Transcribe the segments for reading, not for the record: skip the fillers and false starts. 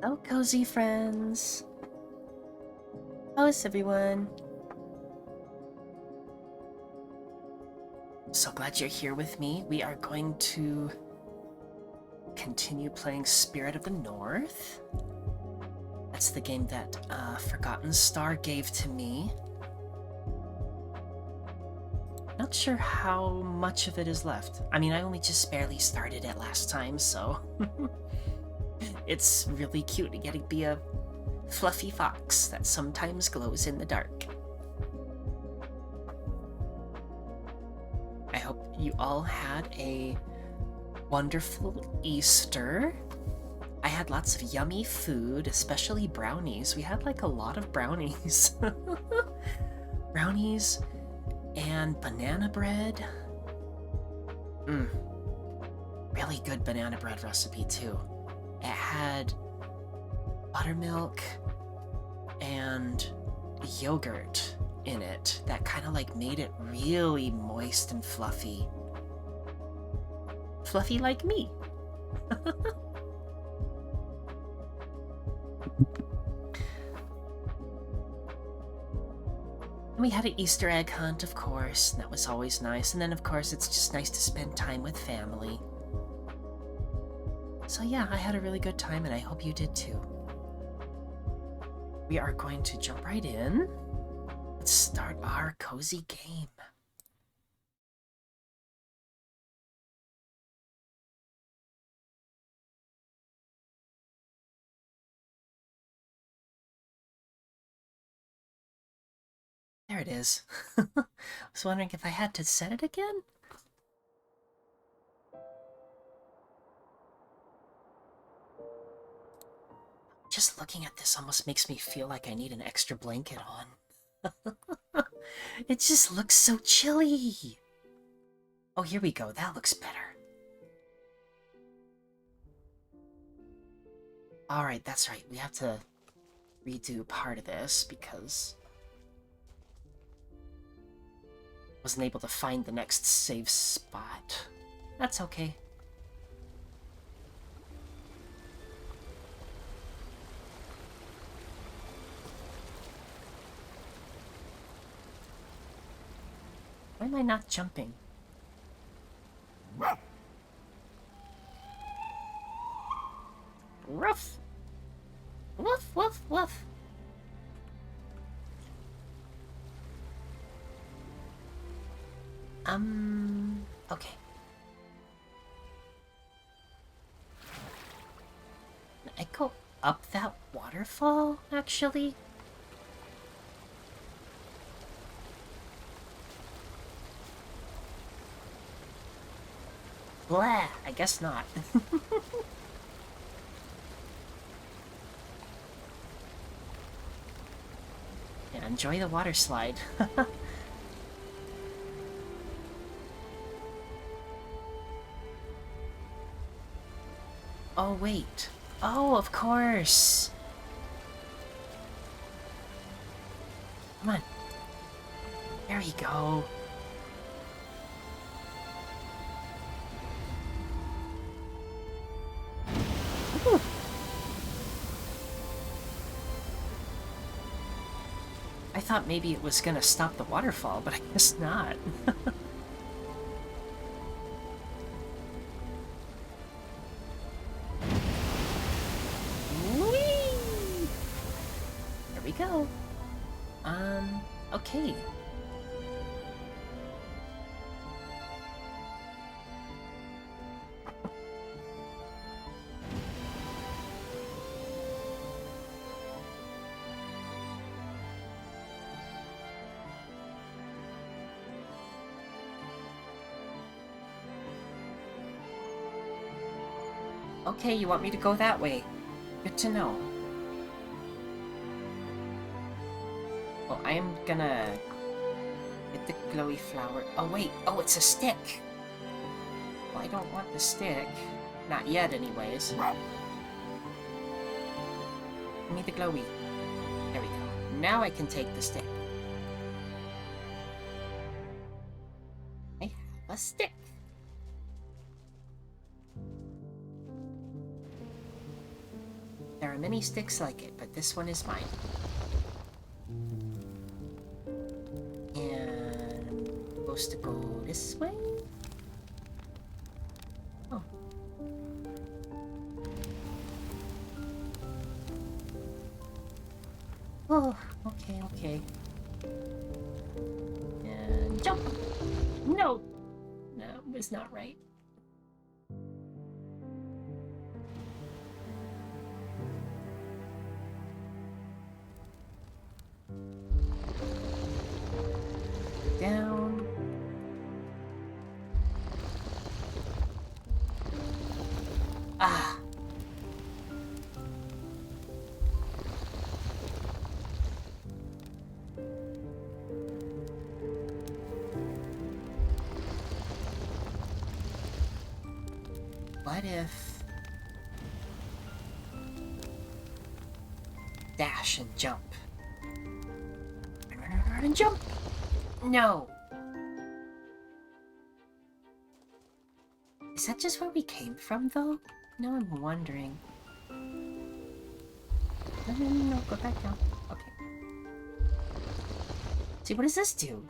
Hello, cozy friends. How is everyone? So glad you're here with me. We are going to continue playing Spirit of the North. That's the game that Forgotten Star gave to me. Not sure how much of it is left. I mean, I only just barely started it last time, so... It's really cute to get to be a fluffy fox that sometimes glows in the dark. I hope you all had a wonderful Easter. I had lots of yummy food, especially brownies. We had like a lot of brownies. Brownies and banana bread. Really good banana bread recipe too. It had buttermilk and yogurt in it that kind of like made it really moist and fluffy. Fluffy like me. We had an Easter egg hunt, of course. That was always nice. And then, of course, it's just nice to spend time with family. So yeah, I had a really good time, and I hope you did too. We are going to jump right in. Let's start our cozy game. There it is. I was wondering if I had to set it again? Just looking at this almost makes me feel like I need an extra blanket on. It just looks so chilly. Oh, here we go. That looks better. Alright, that's right. We have to redo part of this because I wasn't able to find the next save spot. That's okay. Why am I not jumping? Ruff! Woof, woof, woof! Okay. I go up that waterfall, actually? Blah, I guess not. Yeah, enjoy the water slide. Oh, wait. Oh, of course. Come on. There you go. Ooh. I thought maybe it was gonna stop the waterfall, but I guess not. Whee! There we go. Okay. Okay, you want me to go that way. Good to know. Well, I am gonna get the glowy flower. Oh, wait. Oh, it's a stick. Well, I don't want the stick. Not yet, anyways. Give me the glowy. There we go. Now I can take the stick. I have a stick. There are many sticks like it, but this one is mine. And supposed to go this way? Oh. Oh, okay. And jump! No! No, it was not right. Down. Ah! What if... dash and jump. Run and jump! No! Is that just where we came from, though? Now I'm wondering. No, go back down. Okay. See, what does this do?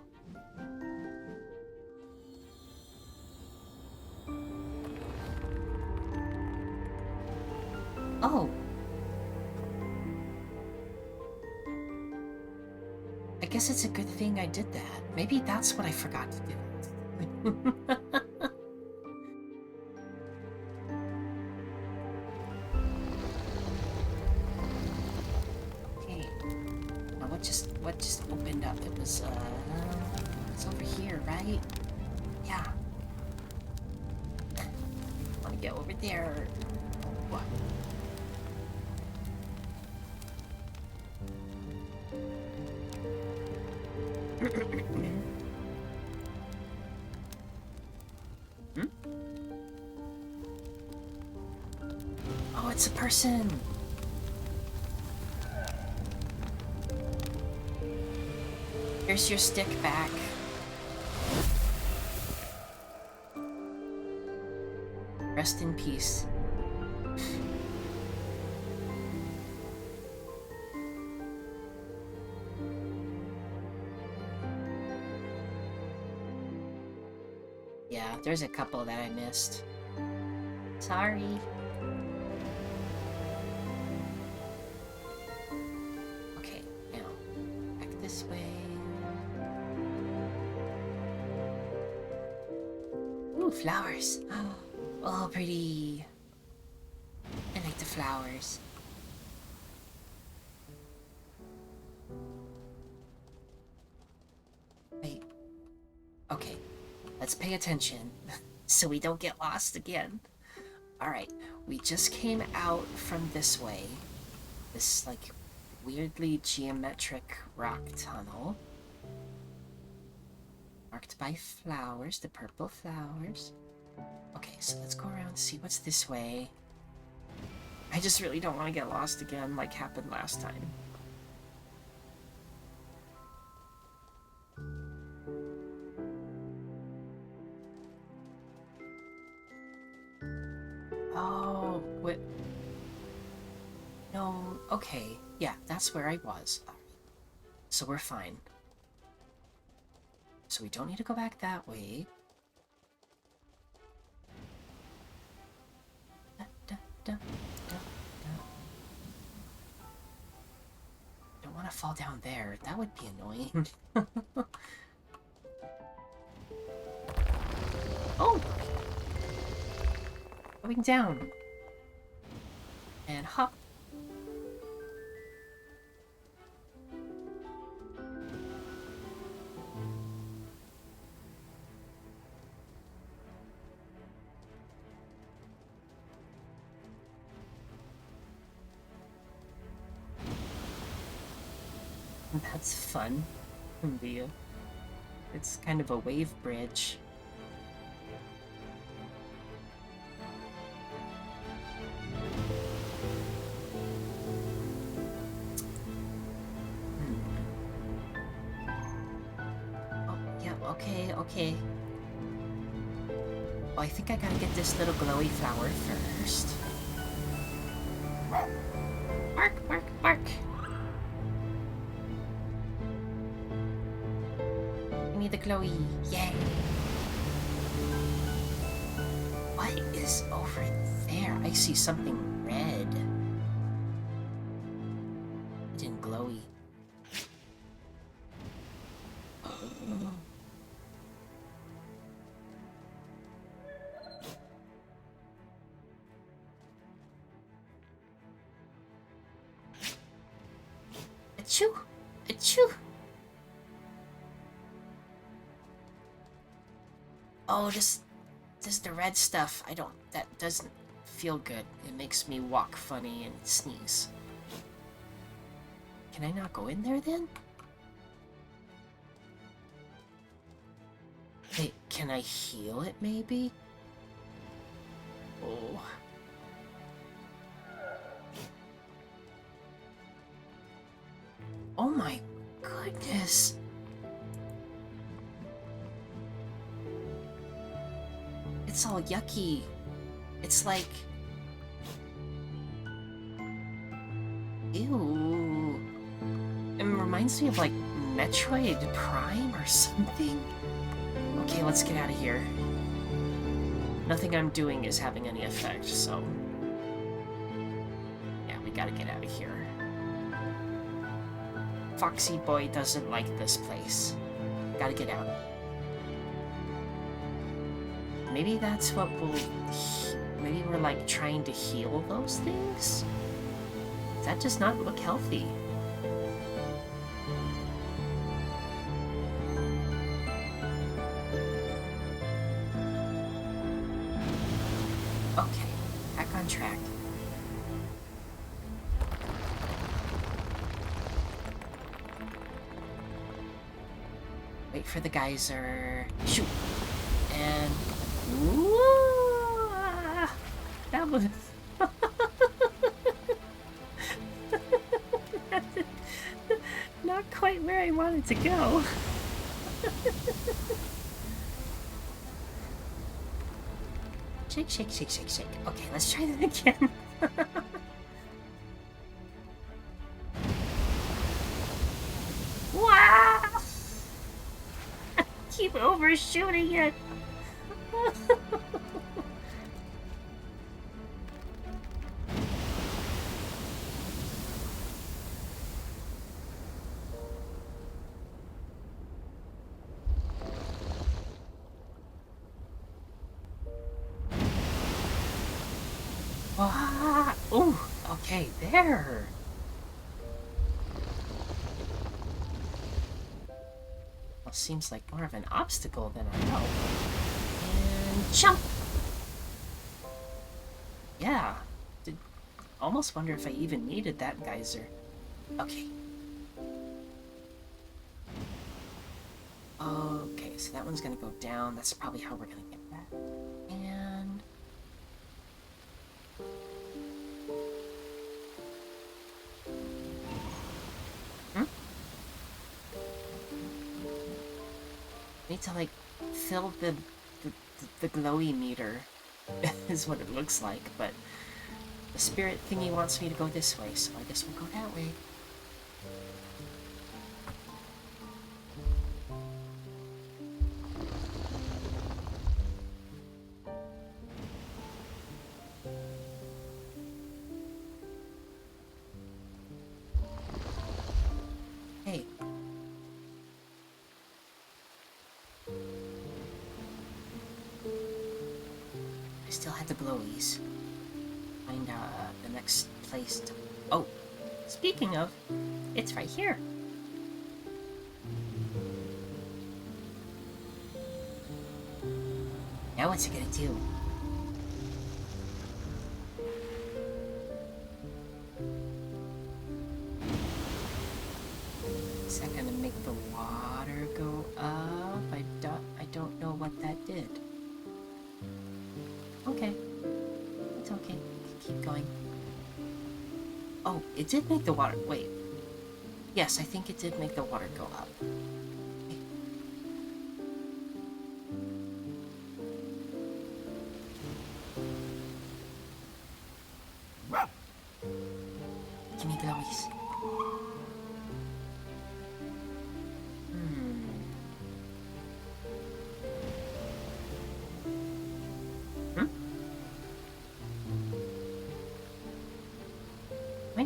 Oh! I guess it's a good thing I did that. Maybe that's what I forgot to do. Okay. Now what just opened up? It was it's over here, right? Yeah. I wanna get over there. What? Hmm? Oh, it's a person! Here's your stick back. Rest in peace. Yeah, there's a couple that I missed. Sorry. Okay, now, back this way. Ooh, flowers. Oh, pretty. I like the flowers. Wait. Okay. Let's pay attention so we don't get lost again. Alright, we just came out from this way. This, like, weirdly geometric rock tunnel. Marked by flowers, the purple flowers. Okay, so let's go around and see what's this way. I just really don't want to get lost again like happened last time. Oh, what? No, okay. Yeah, that's where I was. So we're fine. So we don't need to go back that way. Don't want to fall down there. That would be annoying. Oh! Going down. And hop. That's fun. It's kind of a wave bridge. Oh, yeah, okay. Oh, I think I gotta get this little glowy flower first. Work, work, work. Give me the glowy. Yay. What is over there? I see something red. Red and glowy. Achoo! Achoo! Oh, this the red stuff. That doesn't feel good. It makes me walk funny and sneeze. Can I not go in there then? Wait, can I heal it maybe? Oh. Oh my goodness. It's all yucky. It's like... Ew. It reminds me of like Metroid Prime or something. Okay, let's get out of here. Nothing I'm doing is having any effect, so... Yeah, we gotta get out of here. Foxy Boy doesn't like this place. Gotta get out. Maybe that's what we'll... Maybe we're like trying to heal those things? That does not look healthy. Okay, back on track. Wait for the geyser. Shoot! And... Ooh, that was... Not quite where I wanted to go. Shake, shake, shake, shake, shake. Okay, let's try that again. Wow! I keep overshooting it. Ooh, okay, there. Well, seems like more of an obstacle than I know. And jump! Yeah. Almost wonder if I even needed that geyser. Okay. Okay, so that one's gonna go down. That's probably how we're gonna get that. And... need to like fill the glowy meter is what it looks like, but the spirit thingy wants me to go this way, so I guess we'll go that way. Hey. I still had the glowies. Find the next place to... Oh, speaking of, it's right here. Now what's it gonna do? Is that gonna make the water go up? I don't know what that did. Okay. It's okay. Keep going. Oh, it did make the water... Wait. Yes, I think it did make the water go up. Okay. Gimme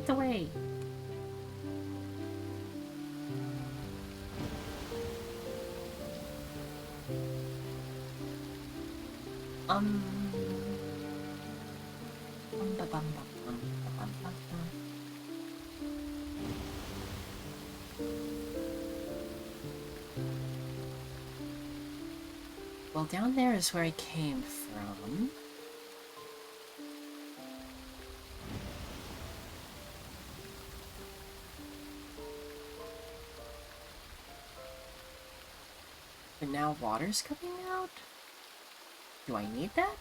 the way. Well, down there is where I came from. But now water's coming out? Do I need that?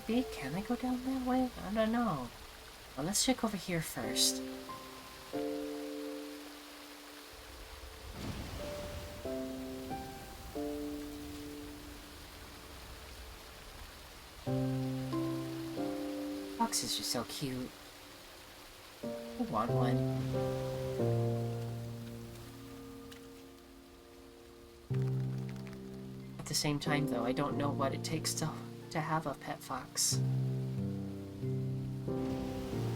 Maybe? Can I go down that way? I don't know. Well, let's check over here first. Foxes are so cute. I want one. At the same time, though, I don't know what it takes to have a pet fox.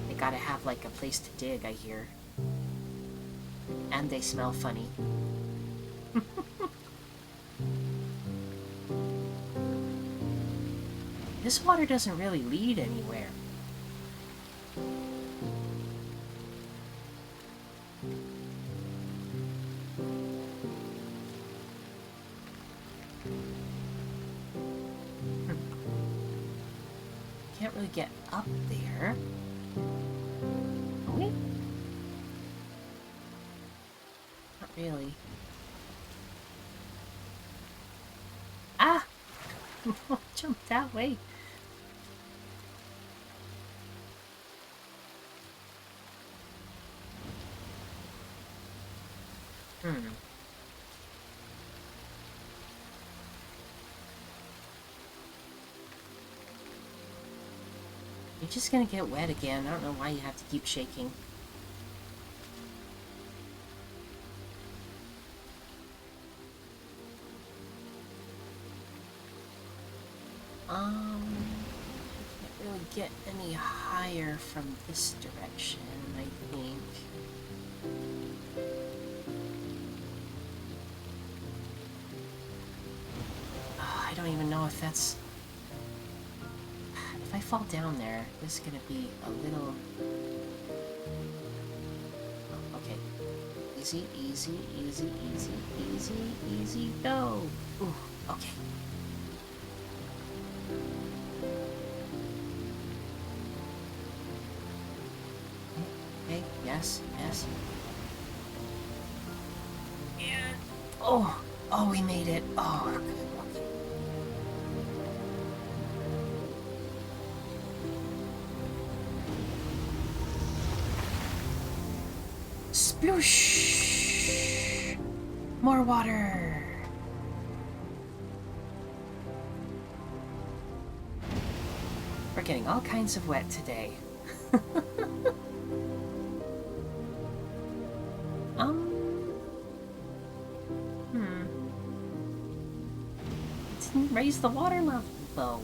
They gotta have, like, a place to dig, I hear. And they smell funny. This water doesn't really lead anywhere. Can't really get up there. Can we? Not really. Ah! Jump that way. You're just gonna get wet again. I don't know why you have to keep shaking. Can't really get any higher from this direction, I think. I don't even know if that's... If I fall down there, this is gonna be a little... Oh, okay. Easy, easy, easy, easy, easy, easy, go! Ooh, okay. Okay, yes, yes. And... Oh! Oh, we made it! Oh, we're good. Sploosh! More water! We're getting all kinds of wet today. It didn't raise the water level, though.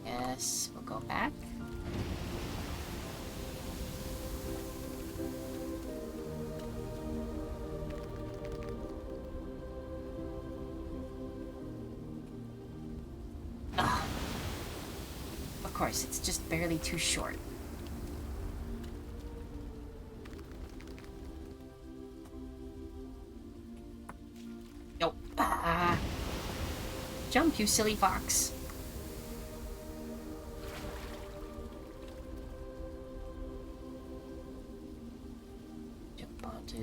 Yes, we'll go back. Ugh. Of course, it's just barely too short. Nope. Jump, you silly fox.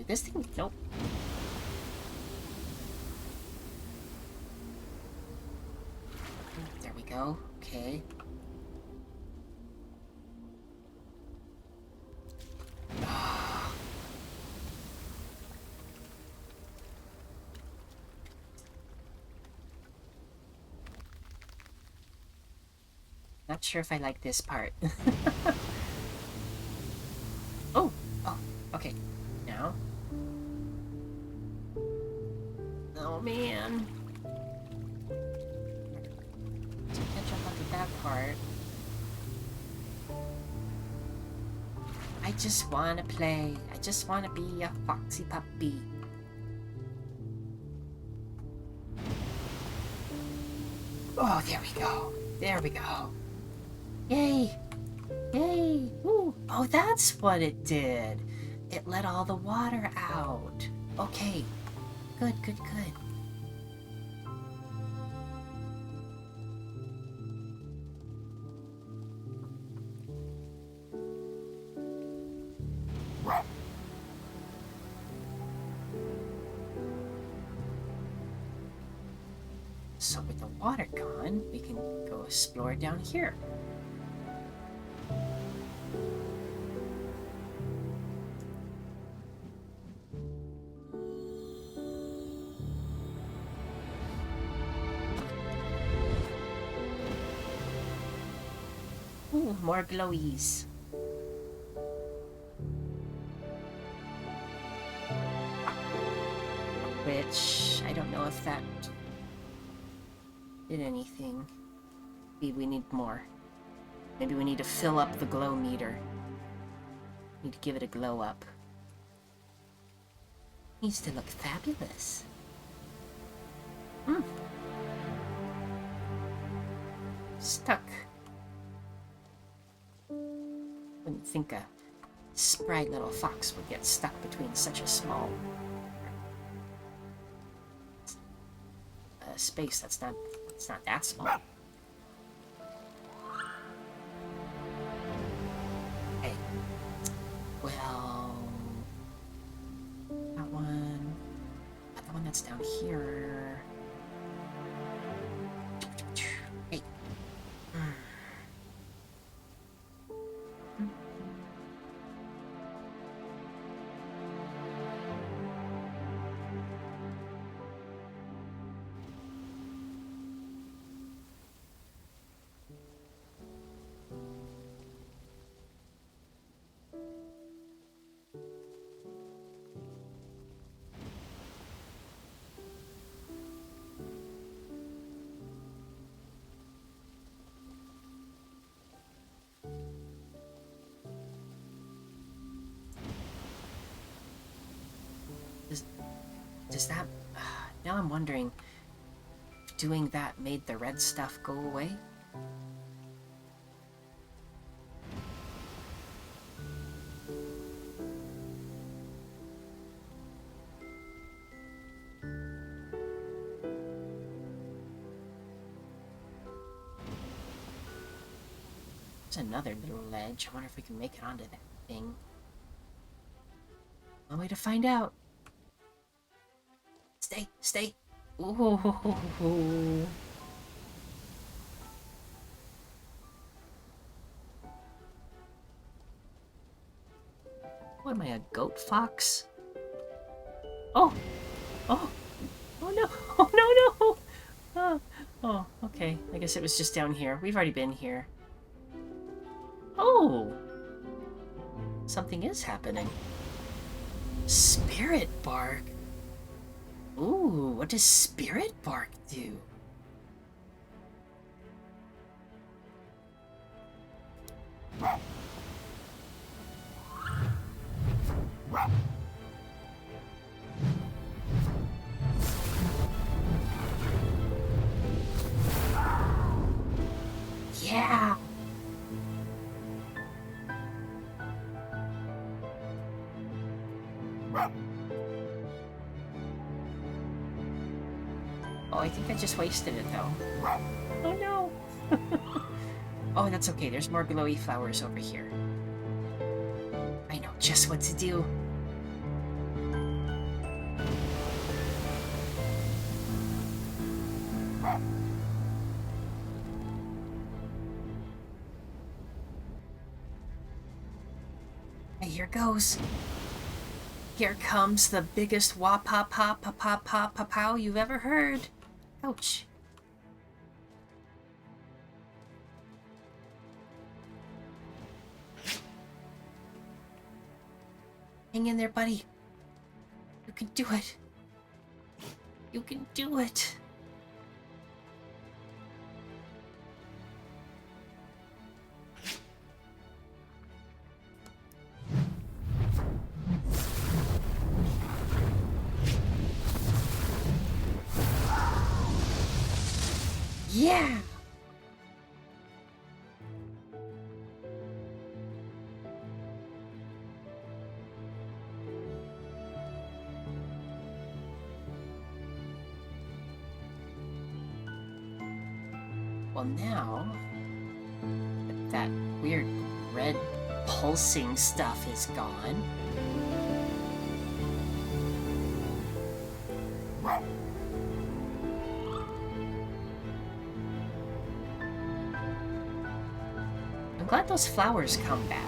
This thing? Nope. There we go. Okay. Not sure if I like this part. Oh, okay. Now. Oh man. To catch up onto that part. I just want to play. I just want to be a foxy puppy. Oh, there we go. There we go. Yay! Yay! Ooh. Oh, that's what it did. It let all the water out. Okay. Good, good, good. So with the water gone, we can go explore down here. Ooh, more glowies. Which, I don't know if that did anything. Maybe we need more. Maybe we need to fill up the glow meter. Need to give it a glow up. Needs to look fabulous. Stuck. Wouldn't think a spry little fox would get stuck between such a small space that's not that small. Hey. Well, that one. But the one that's down here. Hey. Does that... now I'm wondering if doing that made the red stuff go away? There's another little ledge. I wonder if we can make it onto that thing. One way to find out. Stay, stay. Ooh. What am I, a goat fox? Oh! Oh! Oh no! Oh no, no! Oh, okay. I guess it was just down here. We've already been here. Oh! Something is happening. Spirit bark. Ooh, what does spirit bark do? Yeah! Oh, I think I just wasted it, though. Oh, no! Oh, that's okay. There's more glowy flowers over here. I know just what to do. Hey, here goes. Here comes the biggest wah-pa-pa-pa-pa-pa-pa-pow you've ever heard. Ouch. Hang in there, buddy. You can do it. You can do it. Yeah! Well, now that weird red pulsing stuff is gone. I'm glad those flowers come back.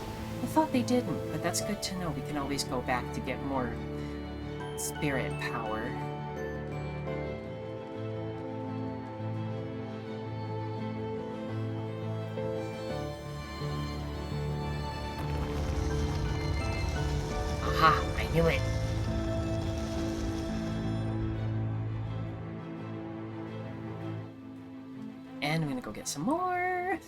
I thought they didn't, but that's good to know. We can always go back to get more spirit power. Aha! I knew it! And I'm gonna go get some more!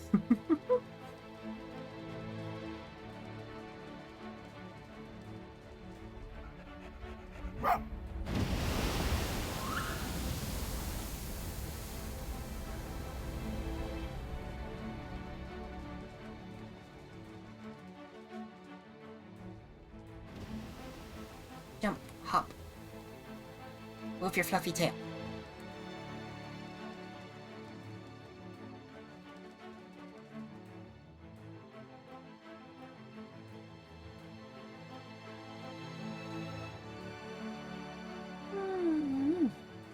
Jump, hop. Move your fluffy tail.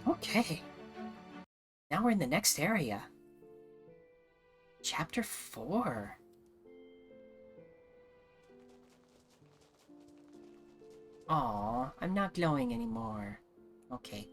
Okay. Now we're in the next area. Chapter 4. Aw, I'm not glowing anymore. Okay.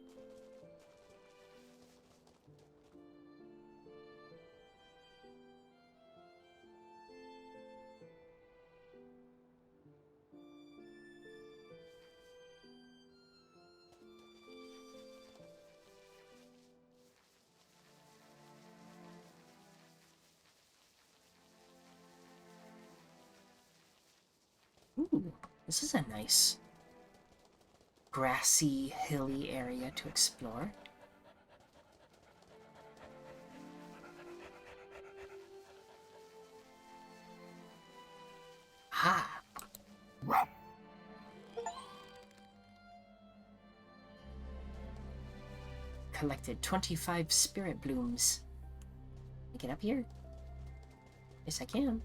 Ooh, this is a nice grassy, hilly area to explore. Ha! Collected 25 spirit blooms. Can I get up here? Yes, I can.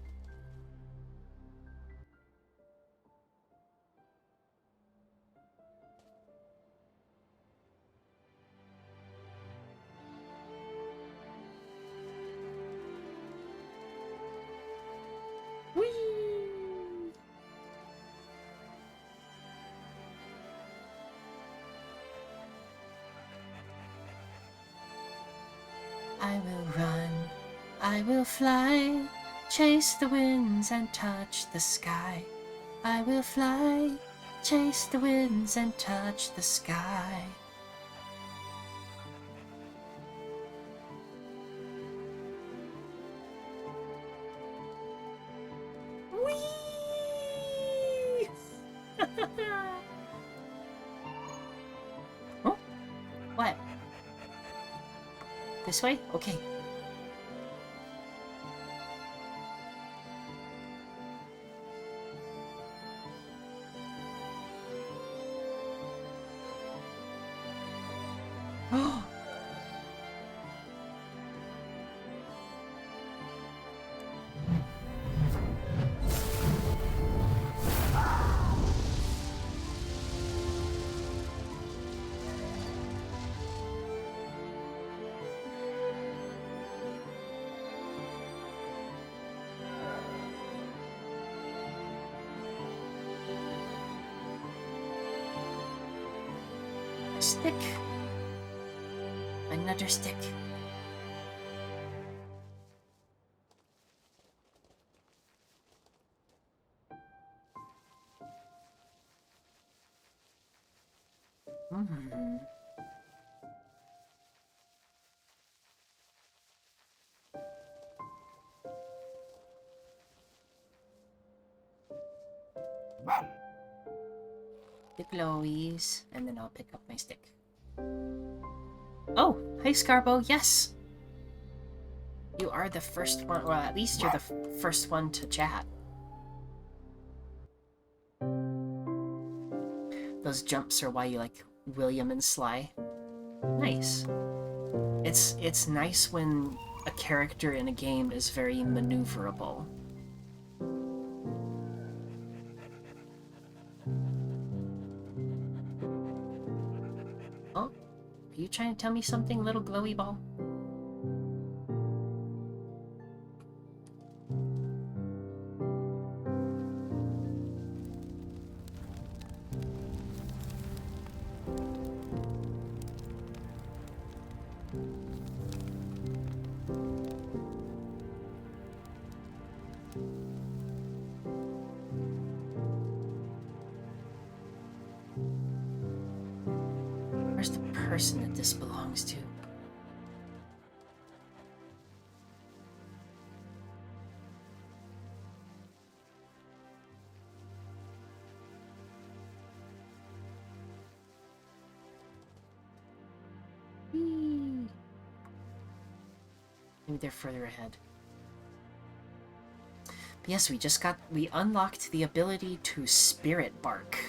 I will run, I will fly, chase the winds and touch the sky. I will fly, chase the winds and touch the sky. Whee! Oh, what? This way? Okay. Oh! Stick. Another stick. Hmm. The glowies, and then I'll pick up my stick. Oh, hey Scarbo, yes! You are the first one, well, at least you're the first one to chat. Those jumps are why you like William and Sly. Nice. It's nice when a character in a game is very maneuverable. Oh, are you trying to tell me something, little glowy ball? Where's the person that this belongs to? Whee! Maybe they're further ahead. But yes, we unlocked the ability to spirit bark.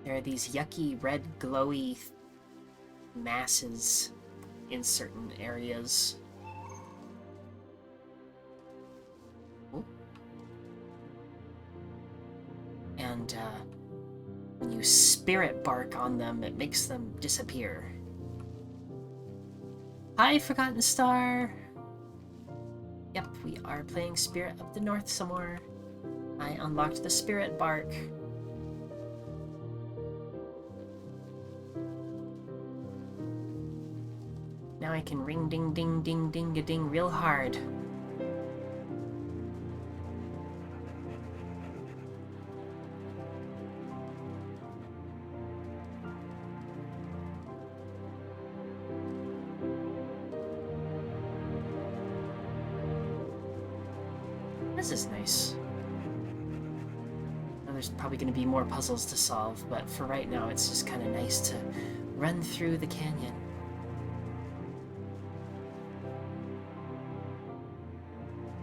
There are these yucky red glowy masses in certain areas. Ooh. And when you spirit bark on them, it makes them disappear. Hi, Forgotten Star! Yep, we are playing Spirit Up the North some more. I unlocked the spirit bark. Now I can ring ding ding ding ding a ding real hard. This is nice. Now there's probably going to be more puzzles to solve, but for right now it's just kind of nice to run through the canyon.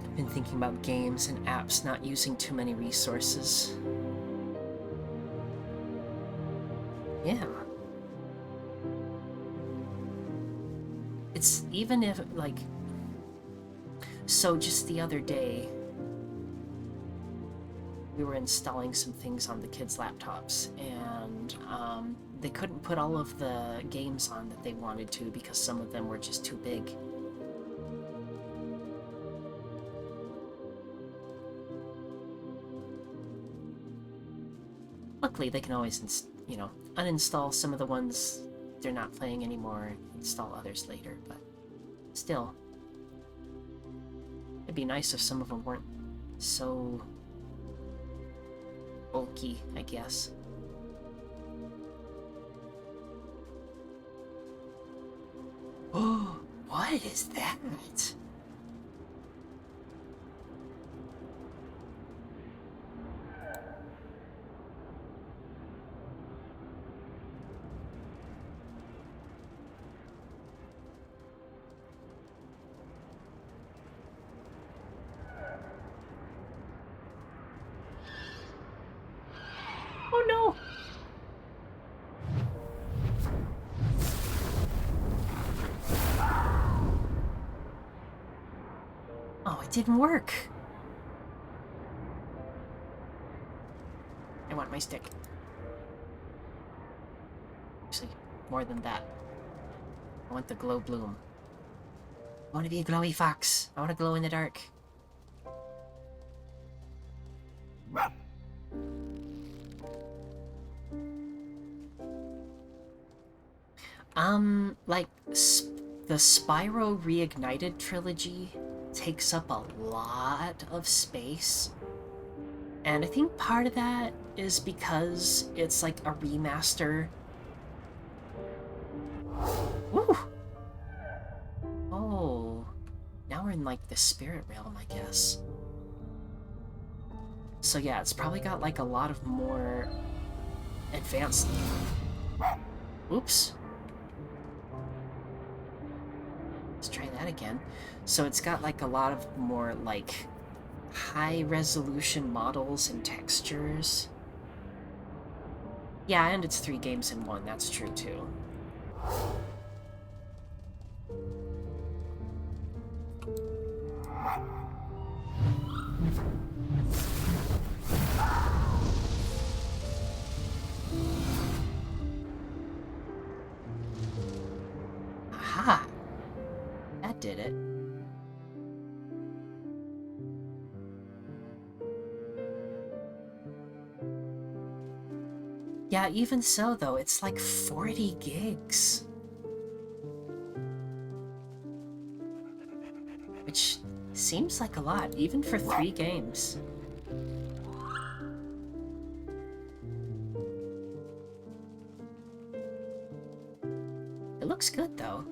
I've been thinking about games and apps not using too many resources. Yeah. It's even if, like... So just the other day, we were installing some things on the kids' laptops, and they couldn't put all of the games on that they wanted to because some of them were just too big. Luckily, they can always, uninstall some of the ones they're not playing anymore, install others later, but still. It'd be nice if some of them weren't so bulky, I guess. Oh, what is that? Oh no! Oh, it didn't work. I want my stick. Actually, more than that. I want the glow bloom. I want to be a glowy fox. I want to glow in the dark. Like, the Spyro Reignited trilogy takes up a lot of space, And I think part of that is because it's like a remaster. Woo! Oh, now we're in like the spirit realm, I guess. So yeah, it's probably got like a lot of more advanced... Oops. Let's try that again. So it's got like a lot of more like high resolution models and textures. Yeah, and it's 3 games in 1, that's true too. Aha! That did it. Yeah, even so though, it's like 40 gigs. Which seems like a lot, even for 3 games. It looks good though.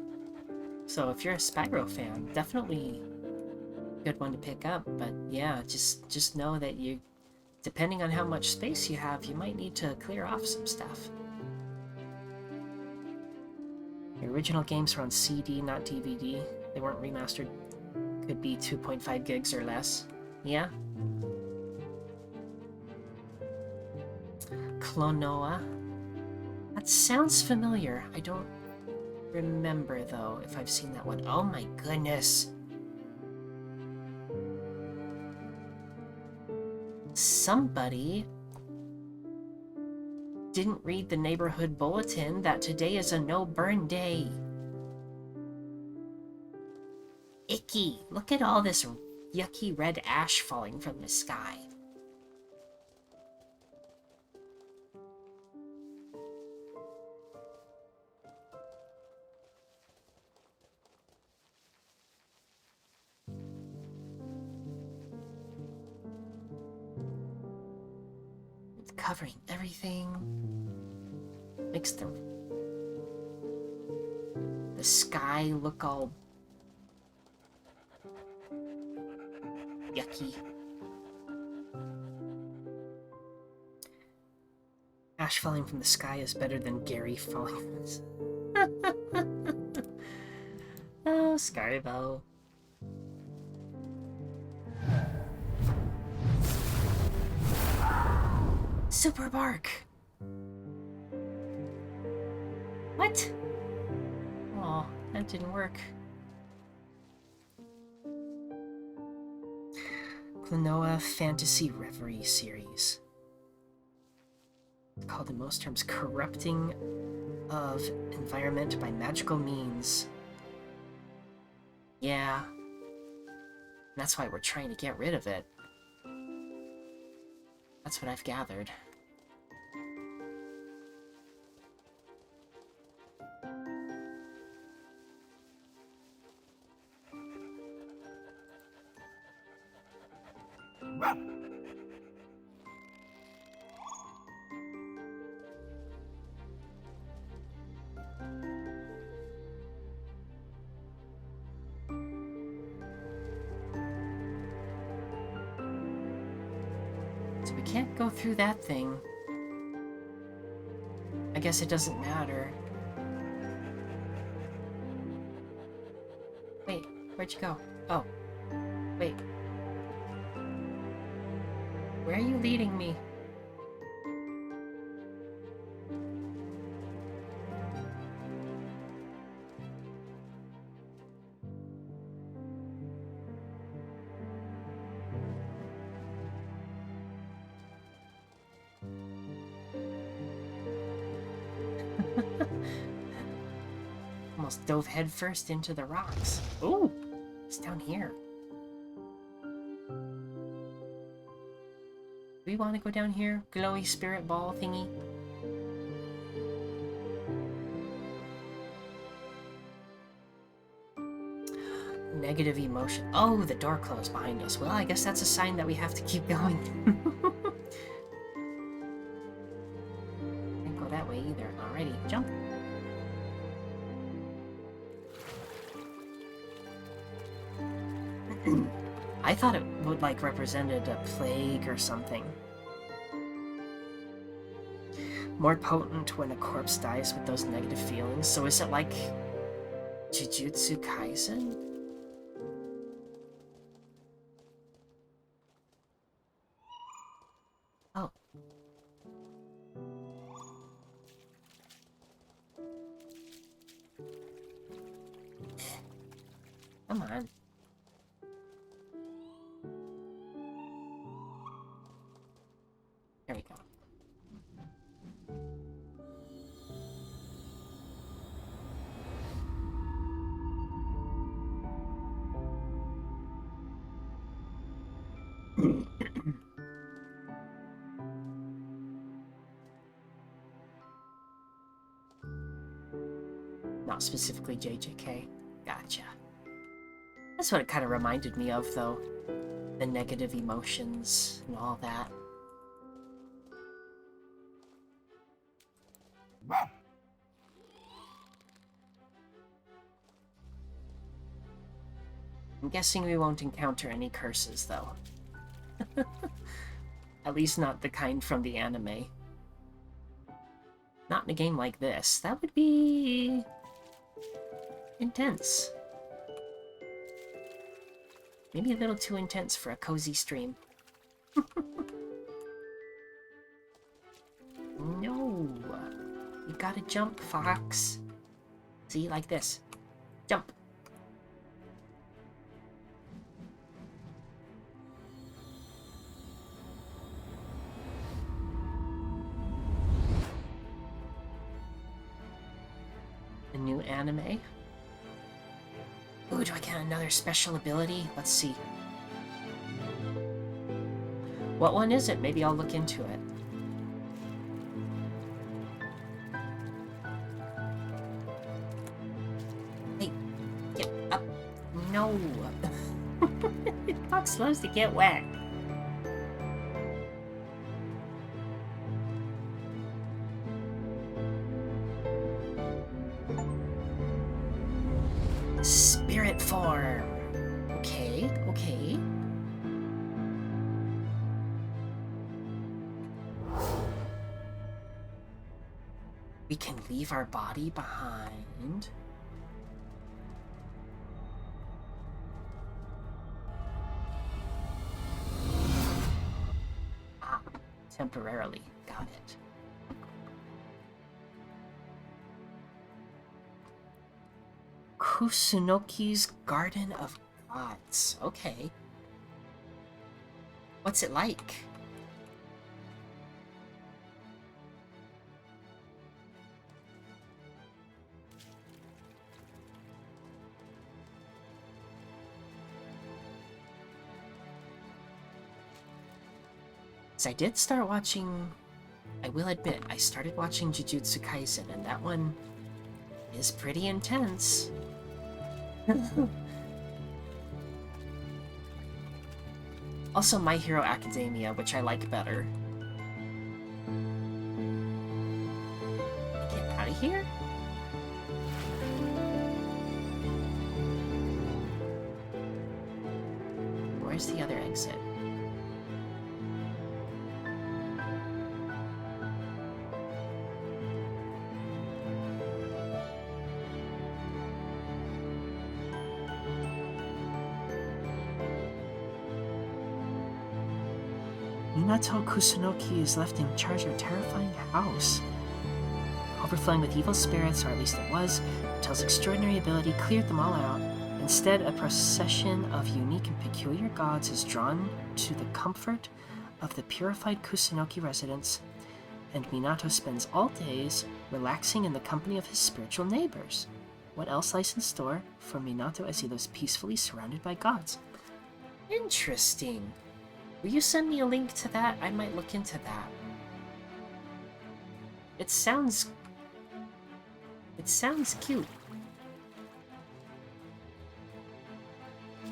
So if you're a Spyro fan, definitely a good one to pick up. But yeah, just know that you, depending on how much space you have, you might need to clear off some stuff. The original games were on CD, not DVD. They weren't remastered. Could be 2.5 gigs or less. Yeah. Klonoa. That sounds familiar. I don't remember, though, if I've seen that one. Oh my goodness. Somebody didn't read the neighborhood bulletin that today is a no-burn day. Icky. Look at all this yucky red ash falling from the sky. It's covering everything. Makes the sky look all yucky. Ash falling from the sky is better than Gary falling from the... Oh, Scarbo. Super Bark! What? Oh, that didn't work. Klonoa Fantasy Reverie series. It's called in most terms corrupting of environment by magical means. Yeah. That's why we're trying to get rid of it. That's what I've gathered. So we can't go through that thing. I guess it doesn't matter. Wait, where'd you go? Oh. Wait. Where are you leading me? Almost dove headfirst into the rocks. Ooh, it's down here. Do we want to go down here? Glowy spirit ball thingy? Negative emotion. Oh, the door closed behind us. Well, I guess that's a sign that we have to keep going. I thought it would, like, represented a plague or something. More potent when a corpse dies with those negative feelings. So is it like Jujutsu Kaisen? Oh. Come on. There we go. Not specifically JJK. Gotcha. That's what it kind of reminded me of, though. The negative emotions and all that. I'm guessing we won't encounter any curses, though. At least not the kind from the anime. Not in a game like this. That would be... intense. Maybe a little too intense for a cozy stream. No! You gotta jump, Fox. See, like this. Jump! A new anime? Ooh, do I get another special ability? Let's see. What one is it? Maybe I'll look into it. Hey, get up. No. Fox loves to get wet. Spirit form. Okay, okay. We can leave our body behind. Ah, temporarily. Got it. Kusunoki's Garden of Gods. Okay. What's it like? So I did start watching... I will admit, I started watching Jujutsu Kaisen, and that one is pretty intense. Also My Hero Academia, which I like better. Get out of here? Where's the other exit? Minato Kusunoki is left in charge of a terrifying house. Overflowing with evil spirits, or at least it was, until his extraordinary ability cleared them all out. Instead, a procession of unique and peculiar gods is drawn to the comfort of the purified Kusunoki residents, and Minato spends all days relaxing in the company of his spiritual neighbors. What else lies in store for Minato as he lives peacefully surrounded by gods? Interesting. Will you send me a link to that? I might look into that. It sounds cute.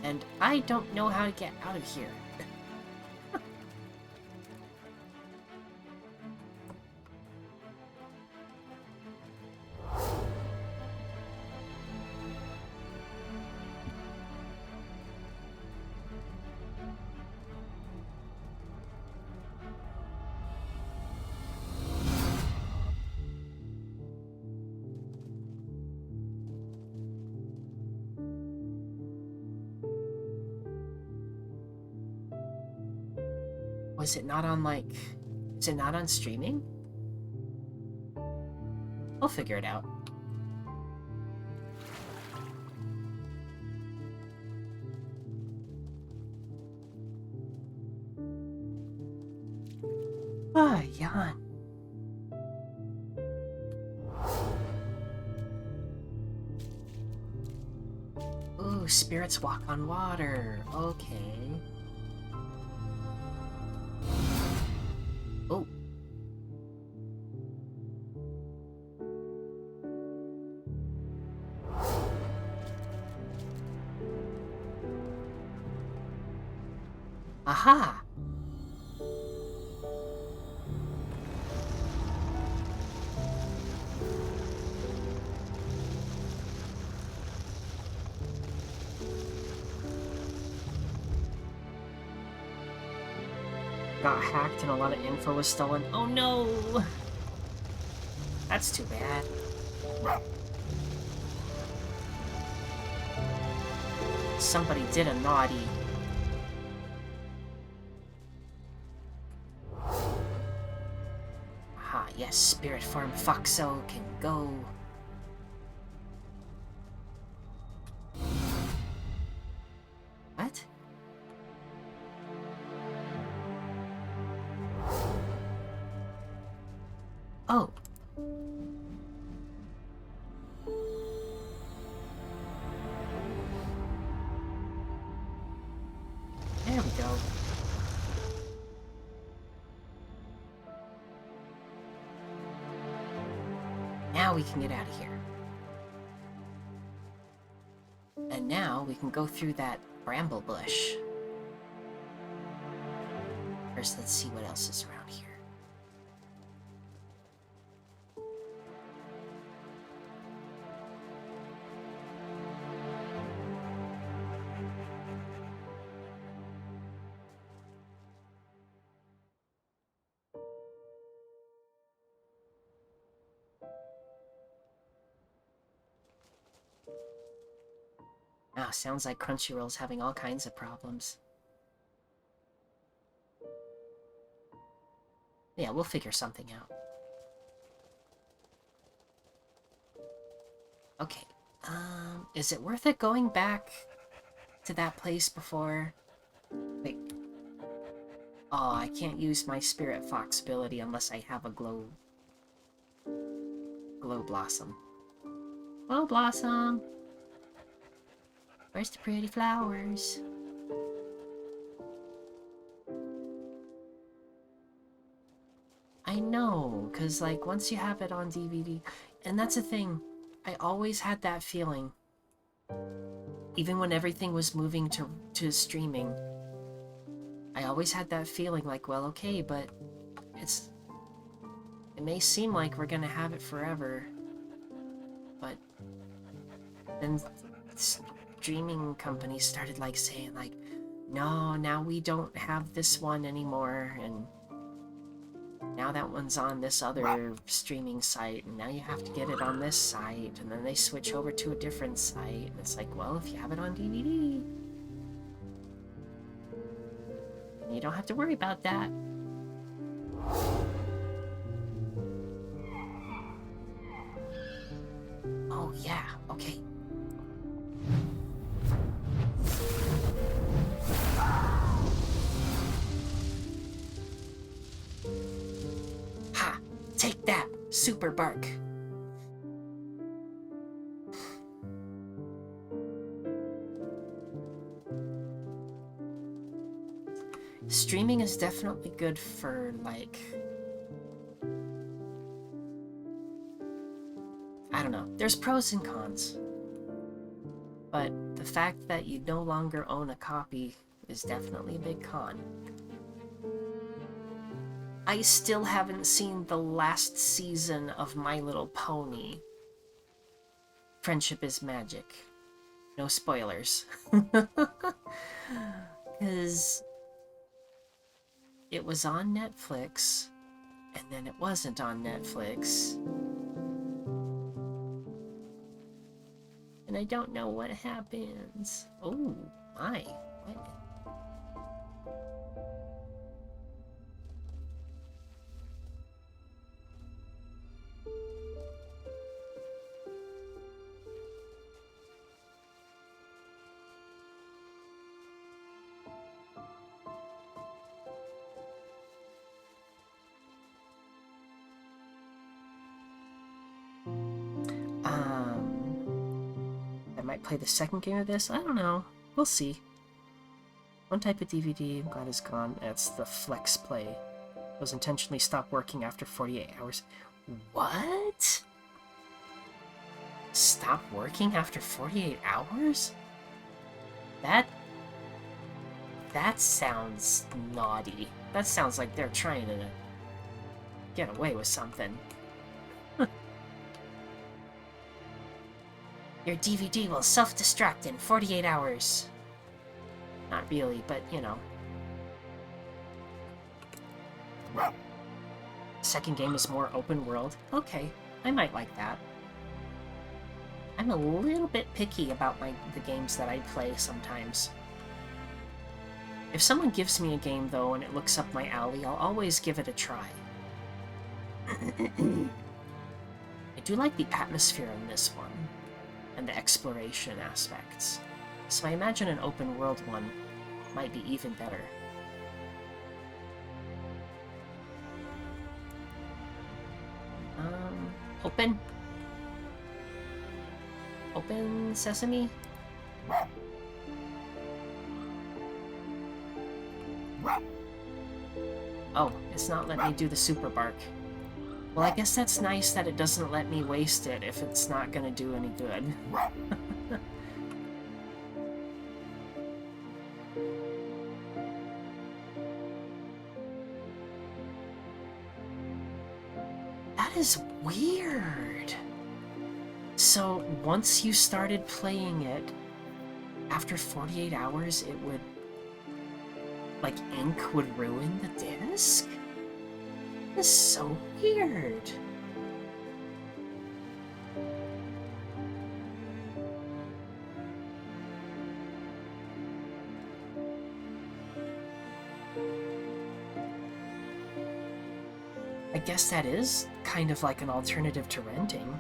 And I don't know how to get out of here. is it not on, like... Is it not on streaming? I'll figure it out. Ah, yawn. Ooh, spirits walk on water. Okay. Oh. Aha! Got hacked and a lot of info was stolen. Oh no! That's too bad. Somebody did a naughty. Ah, yes, Spirit Form Foxo can go. What? Oh. There we go. Now we can get out of here. And now we can go through that bramble bush. First, let's see what else is around here. Wow, sounds like Crunchyroll's having all kinds of problems. Yeah, we'll figure something out. Okay, is it worth it going back to that place before? Wait. Oh, I can't use my Spirit Fox ability unless I have a Glow Blossom. Glow Blossom! Where's the pretty flowers? I know, because, like, once you have it on DVD... And that's the thing, I always had that feeling. Even when everything was moving to streaming, I always had that feeling like, well, okay, but it may seem like we're gonna have it forever, but then streaming companies started, like, saying, like, no, now we don't have this one anymore, and now that one's on this other streaming site, and now you have to get it on this site, and then they switch over to a different site, and it's like, well, if you have it on DVD, you don't have to worry about that. Oh, yeah, okay. Ha! Take that, Super Bark! Streaming is definitely good for, like... I don't know. There's pros and cons. But the fact that you no longer own a copy is definitely a big con. I still haven't seen the last season of My Little Pony. Friendship is Magic. No spoilers. Because it was on Netflix, and then it wasn't on Netflix. And I don't know what happens. Oh, my. What? might play the second game of this. I don't know. We'll see. One type of DVD, I'm glad is gone. That's the Flex Play. Those intentionally stop working after 48 hours. What? Stop working after 48 hours? That sounds naughty. That sounds like they're trying to get away with something. Your DVD will self-destruct in 48 hours. Not really, but you know. Second game is more open world. Okay, I might like that. I'm a little bit picky about the games that I play sometimes. If someone gives me a game, though, and it looks up my alley, I'll always give it a try. I do like the atmosphere in this one, and the exploration aspects. So I imagine an open world one might be even better. Open? Open sesame? Oh, it's not letting me do the super bark. Well, I guess that's nice that it doesn't let me waste it if it's not gonna do any good. That is weird. So, once you started playing it, after 48 hours, it would... like, ink would ruin the disc? This is so weird. I guess that is kind of like an alternative to renting.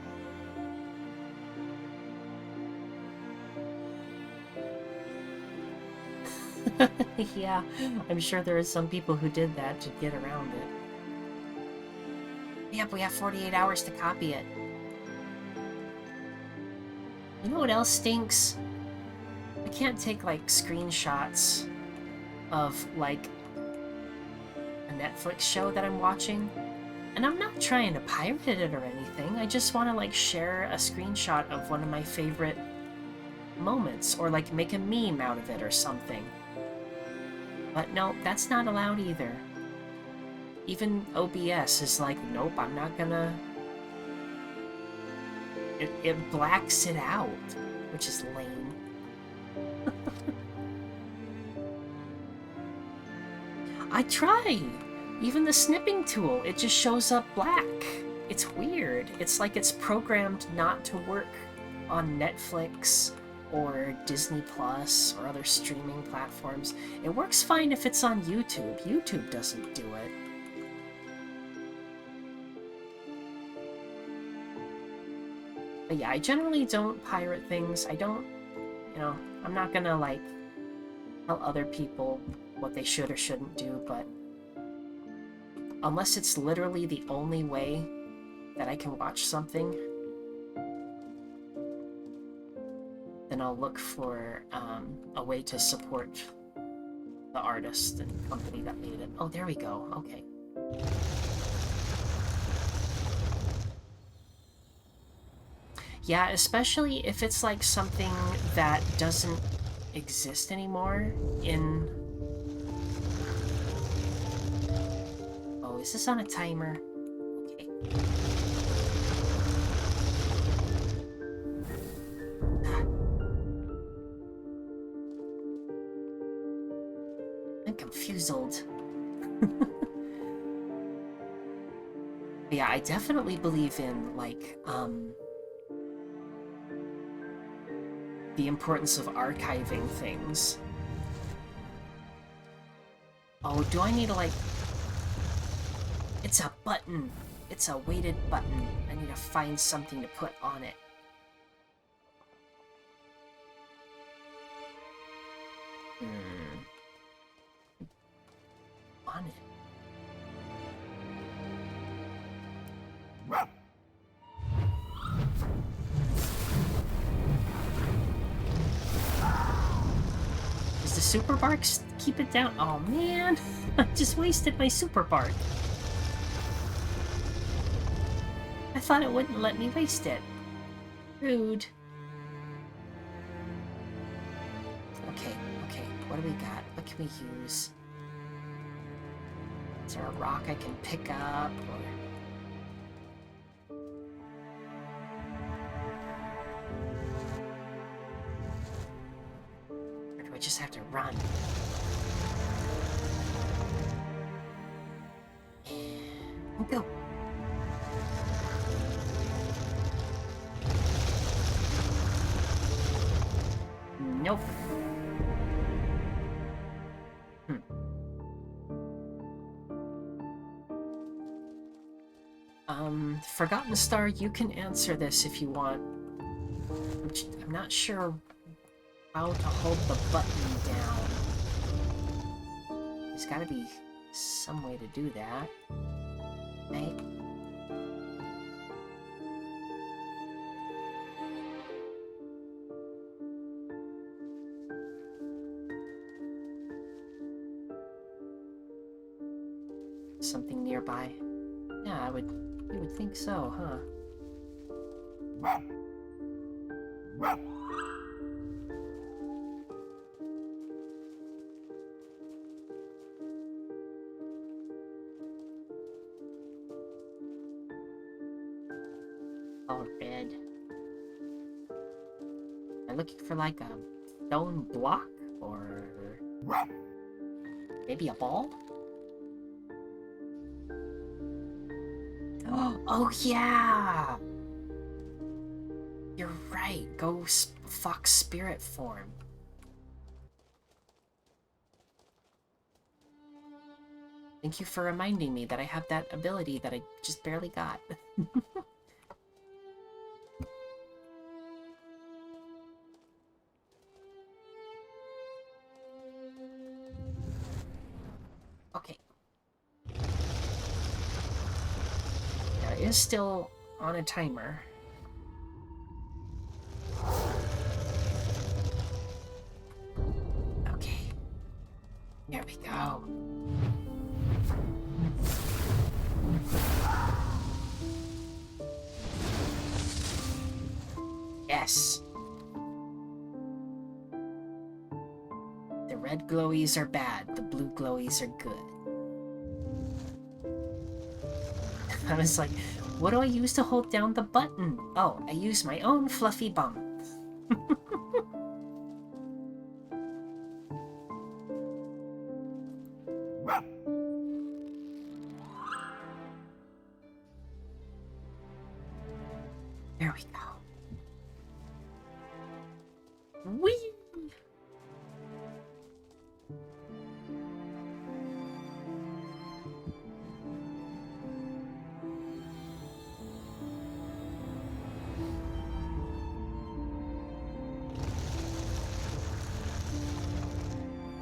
Yeah, I'm sure there are some people who did that to get around it. Yep, we have 48 hours to copy it. You know what else stinks? I can't take, like, screenshots of, like, a Netflix show that I'm watching. And I'm not trying to pirate it or anything. I just want to, like, share a screenshot of one of my favorite moments. Or, like, make a meme out of it or something. But no, that's not allowed either. Even OBS is like, nope, I'm not gonna... It blacks it out, which is lame. I tried! Even the snipping tool, it just shows up black. It's weird. It's like it's programmed not to work on Netflix or Disney Plus or other streaming platforms. It works fine if it's on YouTube. YouTube doesn't do it. But yeah, I generally don't pirate things. I don't, you know, I'm not gonna, like, tell other people what they should or shouldn't do, but unless it's literally the only way that I can watch something, then I'll look for a way to support the artist and company that made it. Oh, there we go. Okay. Yeah, especially if it's like something that doesn't exist anymore in... Oh, is this on a timer? Okay. I'm confused. Yeah, I definitely believe in, like, the importance of archiving things. Oh, do I need to, like... It's a button! It's a weighted button. I need to find something to put on it. On it. Does the super bark keep it down? Oh man, I just wasted my super bark. I thought it wouldn't let me waste it. Rude. Okay, what do we got? What can we use? Is there a rock I can pick up, or do I just have to run? And go. Nope. Forgotten Star, you can answer this if you want. I'm not sure how to hold the button down. There's gotta be some way to do that. Right? Something nearby. Yeah, you would think so, huh? Oh, red. Am I looking for like a stone block? Or maybe a ball? Oh yeah! You're right, go fox spirit form. Thank you for reminding me that I have that ability that I just barely got. Okay. Now it is still on a timer. Okay. There we go. Yes. The red glowies are bad, the blue glowies are good. I was like, what do I use to hold down the button? Oh, I use my own fluffy bum. There we go. Whee!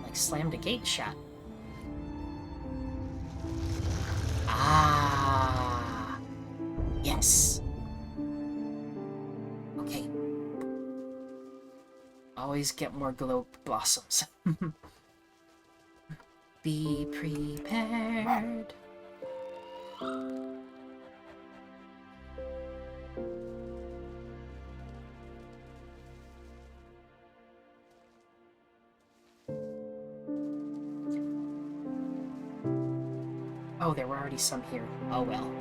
Like slammed a gate shut. Ah, yes. Okay. Always get more glow blossoms. Be prepared. Oh, there were already some here. Oh well.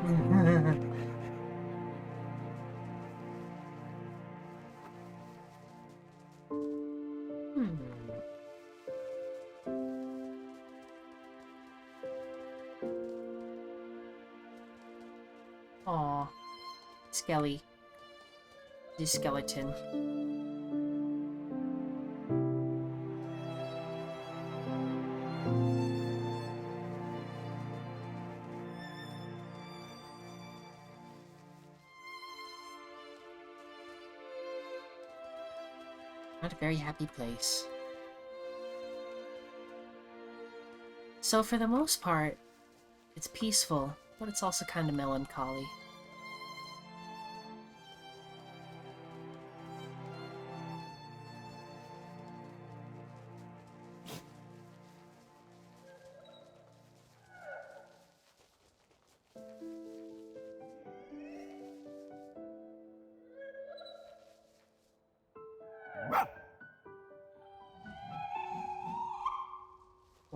Aw. Skelly. The skeleton. Not a very happy place. So for the most part, it's peaceful, but it's also kind of melancholy.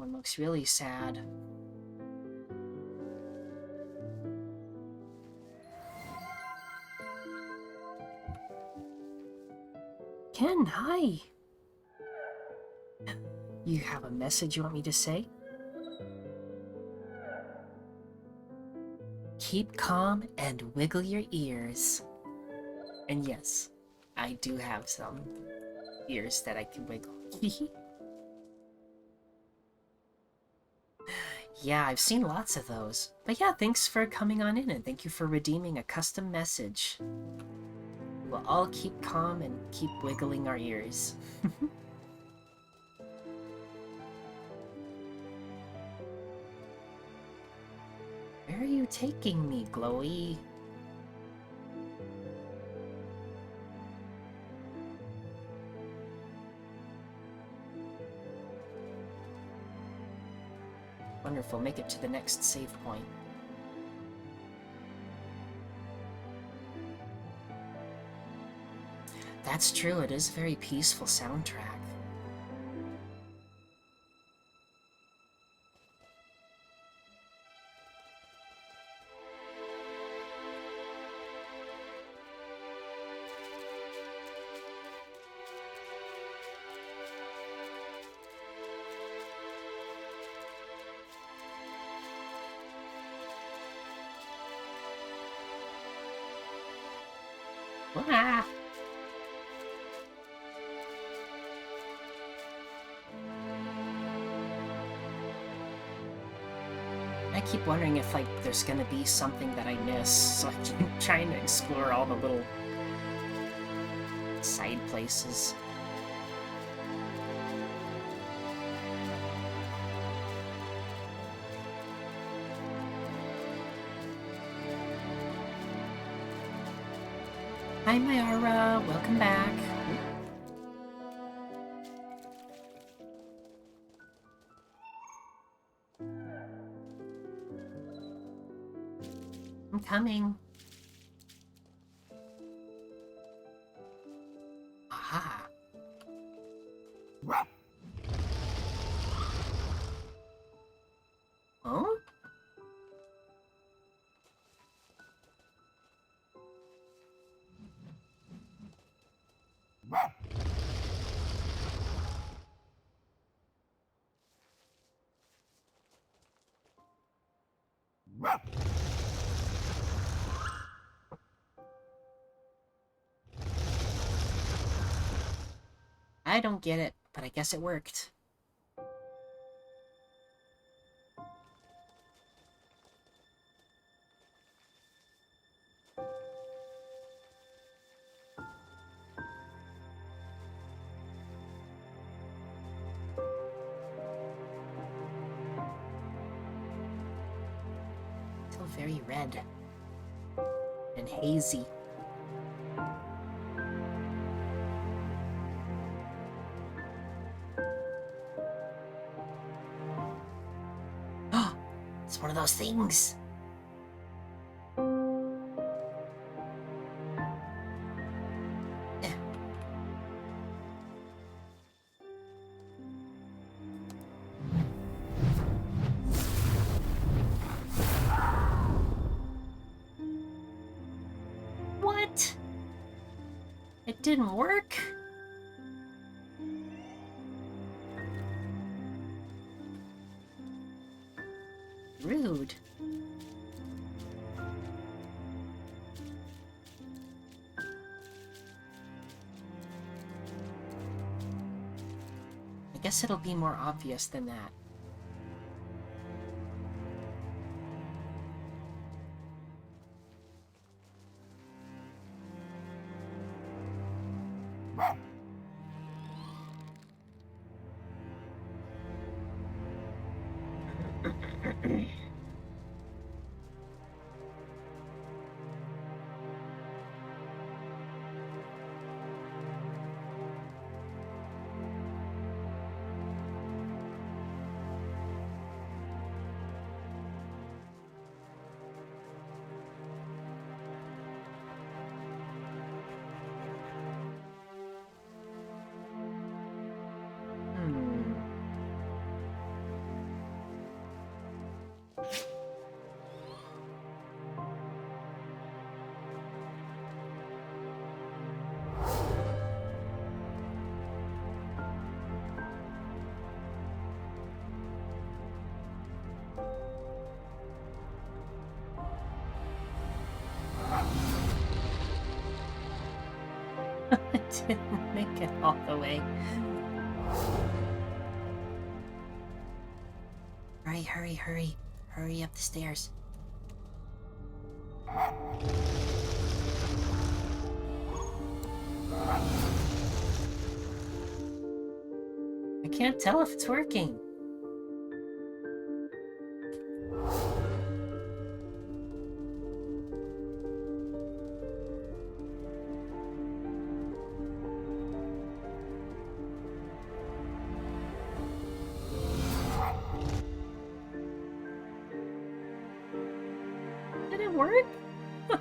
one looks really sad. Ken, hi! You have a message you want me to say? Keep calm and wiggle your ears. And yes, I do have some ears that I can wiggle. Yeah, I've seen lots of those. But yeah, thanks for coming on in, and thank you for redeeming a custom message. We'll all keep calm and keep wiggling our ears. Where are you taking me, Glowy? Wonderful, make it to the next save point. That's true, it is a very peaceful soundtrack. Ah! I keep wondering if, like, there's gonna be something that I miss, so I keep trying to explore all the little side places. Hi, Mayara. Welcome back. I'm coming. Aha. Huh? I don't get it, but I guess it worked. Still very red and hazy. It's one of those things. What? It didn't work? Rude. I guess it'll be more obvious than that. Didn't make it all the way. Hurry, hurry, hurry. Hurry up the stairs. I can't tell if it's working. Did it work? I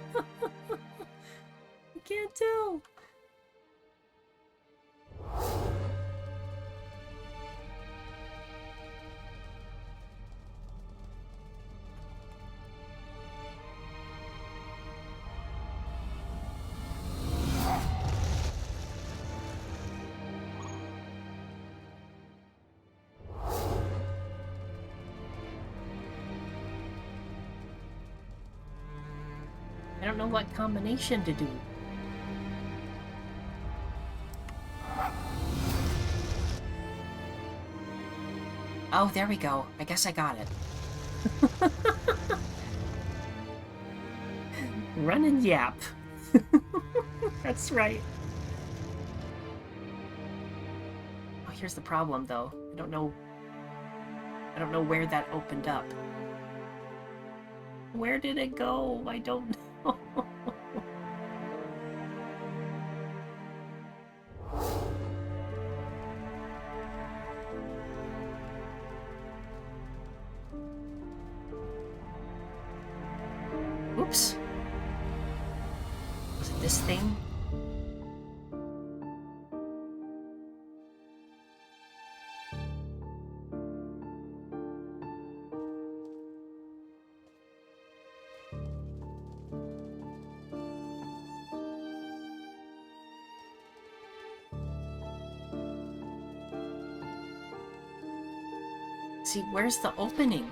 can't tell. I don't know what combination to do. Oh, there we go. I guess I got it. Run and yap. That's right. Oh, here's the problem, though. I don't know where that opened up. Where did it go? I don't know. Oops. Was it this thing? See, where's the opening?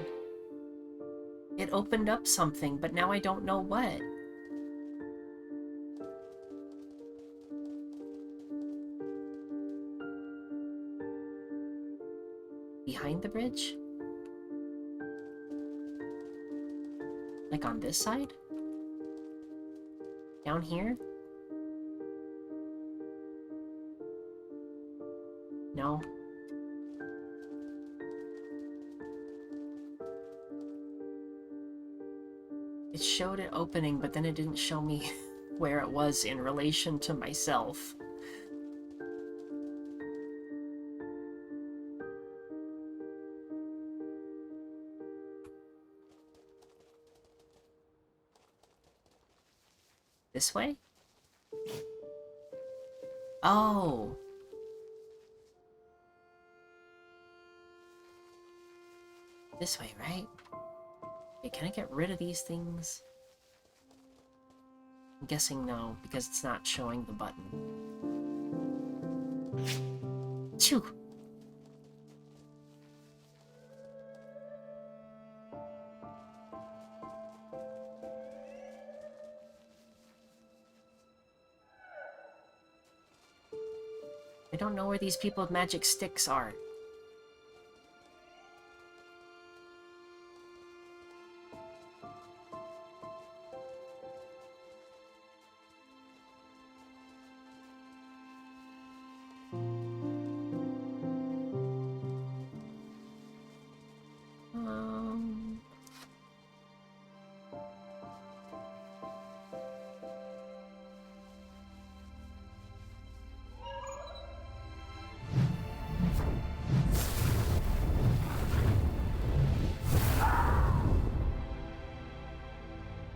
It opened up something, but now I don't know what. Behind the bridge? Like on this side? Down here? No. It showed it opening, but then it didn't show me where it was in relation to myself. This way? Oh. This way, right? Hey, can I get rid of these things? I'm guessing no, because it's not showing the button. Choo! I don't know where these people with magic sticks are.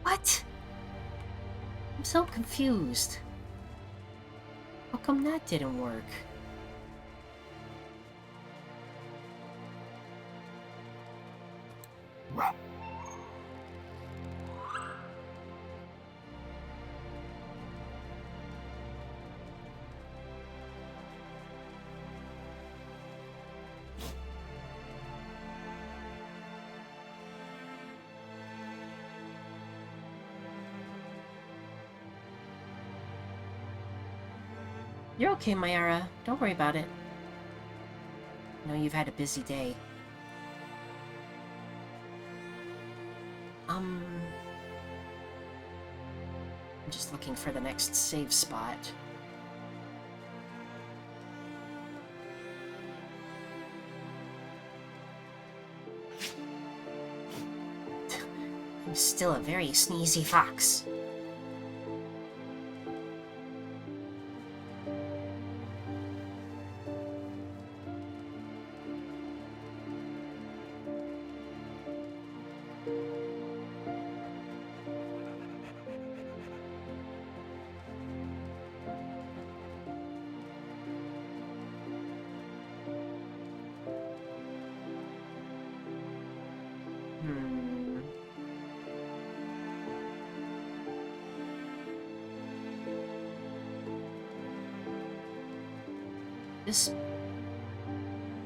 What? I'm so confused. How come that didn't work? You're okay, Mayara. Don't worry about it. I know you've had a busy day. I'm just looking for the next save spot. I'm still a very sneezy fox. This...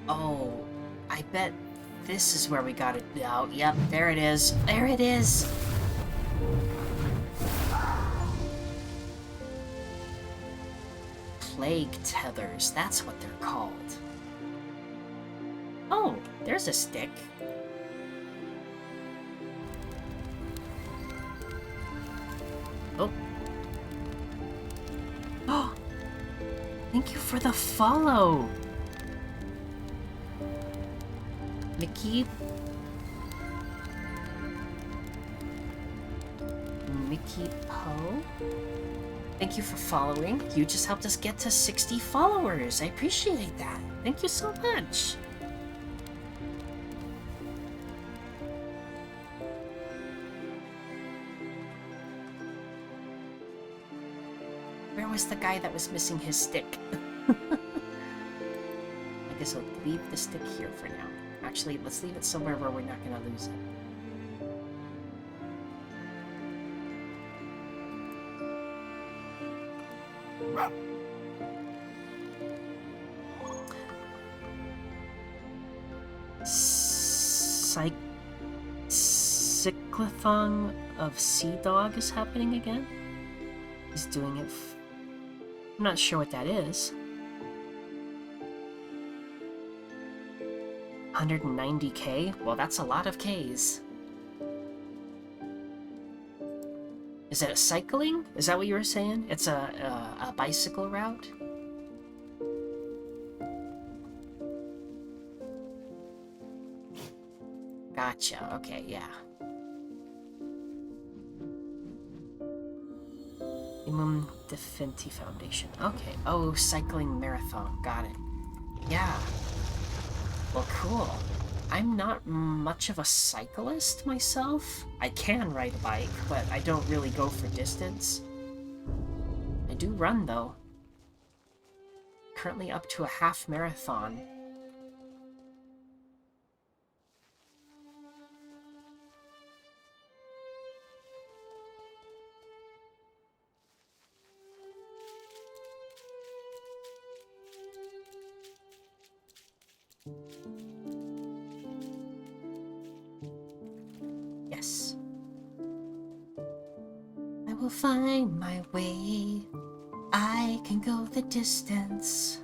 Oh, I bet this is where we got it. Oh, yep, there it is. There it is! Plague tethers, that's what they're called. Oh, there's a stick. Oh. Oh! Thank you for the follow! Mickey Poe? Thank you for following. You just helped us get to 60 followers. I appreciate that. Thank you so much. Where was the guy that was missing his stick? I guess I'll leave the stick here for now. Actually, let's leave it somewhere where we're not going to lose it. Cyclothon of Sea Dog is happening again? He's doing it. I'm not sure what that is. 190k? Well, that's a lot of Ks. Is it cycling? Is that what you were saying? It's a bicycle route? Gotcha, okay, yeah. Imam Defenti Foundation. Okay, oh, cycling marathon, got it. Yeah. Well, cool. I'm not much of a cyclist myself. I can ride a bike, but I don't really go for distance. I do run, though. Currently up to a half marathon. Yes. I will find my way. I can go the distance.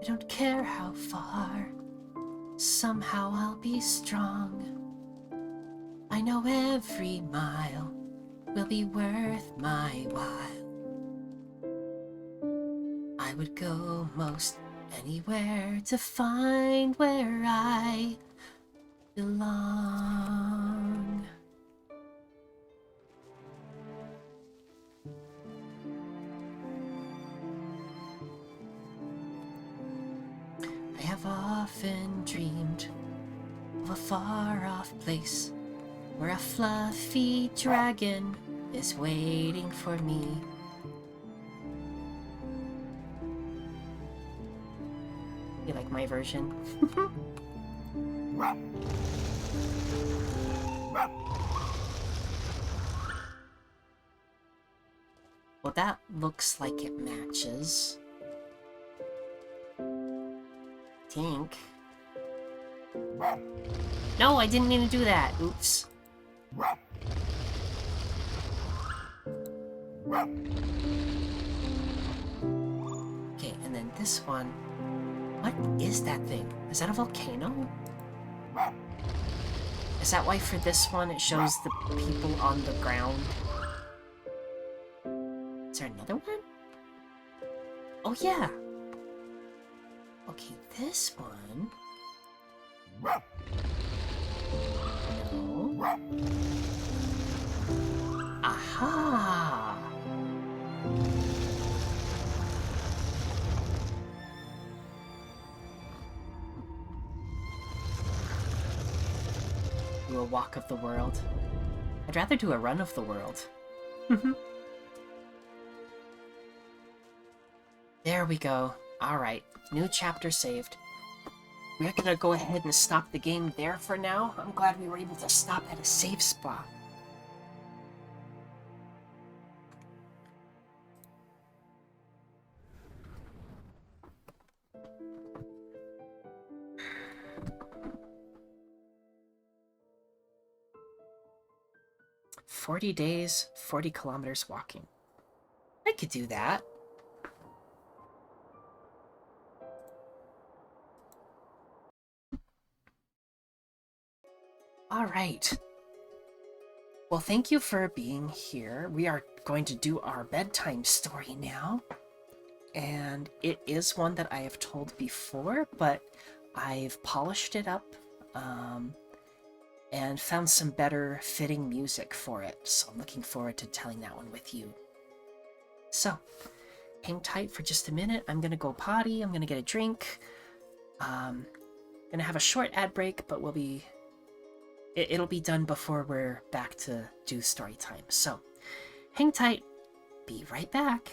I don't care how far. Somehow I'll be strong. I know every mile will be worth my while. I would go most anywhere to find where I belong. I have often dreamed of a far-off place where a fluffy dragon is waiting for me. You like my version? Well, that looks like it matches. Tink. No, I didn't mean to do that. Oops. Okay, and then this one. What is that thing? Is that a volcano? Is that why for this one it shows the people on the ground? Is there another one? Oh yeah! Okay, this one... No. Aha! Do a walk of the world. I'd rather do a run of the world. There we go. Alright, new chapter saved. We're gonna go ahead and stop the game there for now. I'm glad we were able to stop at a safe spot. "40 days, 40 kilometers walking." I could do that. Alright. Well, thank you for being here. We are going to do our bedtime story now. And it is one that I have told before, but I've polished it up and found some better fitting music for it. So I'm looking forward to telling that one with you. So, hang tight for just a minute. I'm gonna go potty. I'm gonna get a drink. Gonna have a short ad break, but it'll be done before we're back to do story time. So, hang tight. Be right back.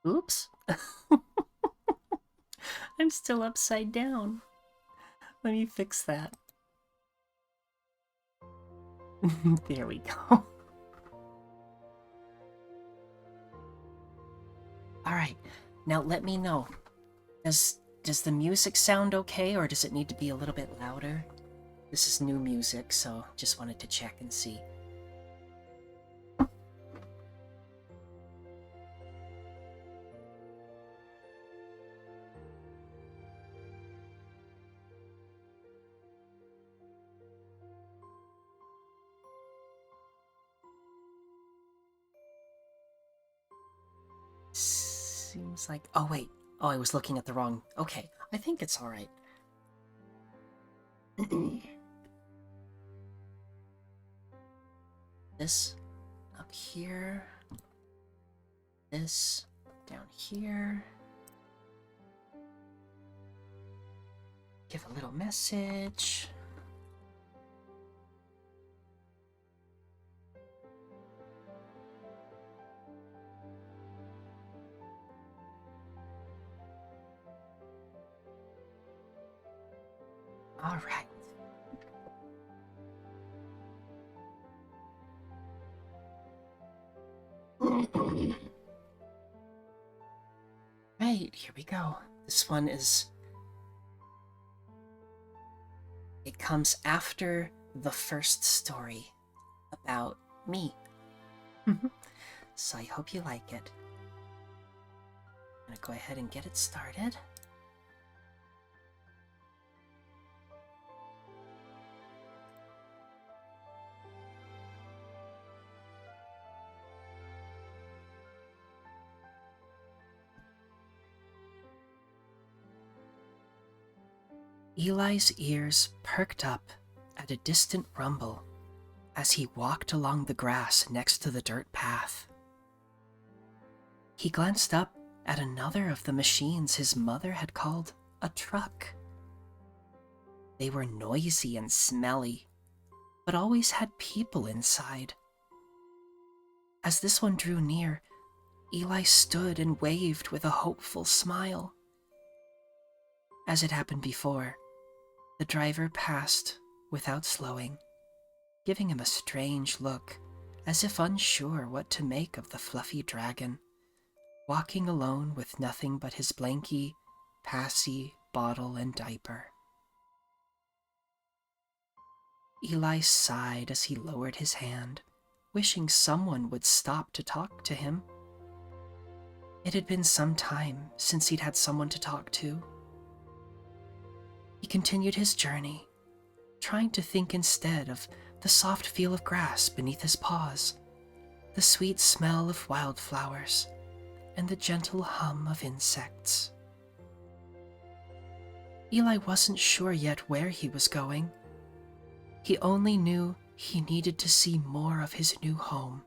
Oops. I'm still upside down. Let me fix that. There we go. Alright, now let me know. Does the music sound okay, or does it need to be a little bit louder? This is new music, so just wanted to check and see. Seems like... Oh, wait. Oh, I was looking at the wrong... Okay, I think it's alright. This up here. This down here. Give a little message. All right. Right, here we go. This one is... It comes after the first story about me. So I hope you like it. I'm gonna go ahead and get it started. Eli's ears perked up at a distant rumble as he walked along the grass next to the dirt path. He glanced up at another of the machines his mother had called a truck. They were noisy and smelly, but always had people inside. As this one drew near, Eli stood and waved with a hopeful smile. As it happened before, the driver passed without slowing, giving him a strange look, as if unsure what to make of the fluffy dragon, walking alone with nothing but his blankie, passy, bottle, and diaper. Eli sighed as he lowered his hand, wishing someone would stop to talk to him. It had been some time since he'd had someone to talk to. He continued his journey, trying to think instead of the soft feel of grass beneath his paws, the sweet smell of wildflowers, and the gentle hum of insects. Eli wasn't sure yet where he was going. He only knew he needed to see more of his new home.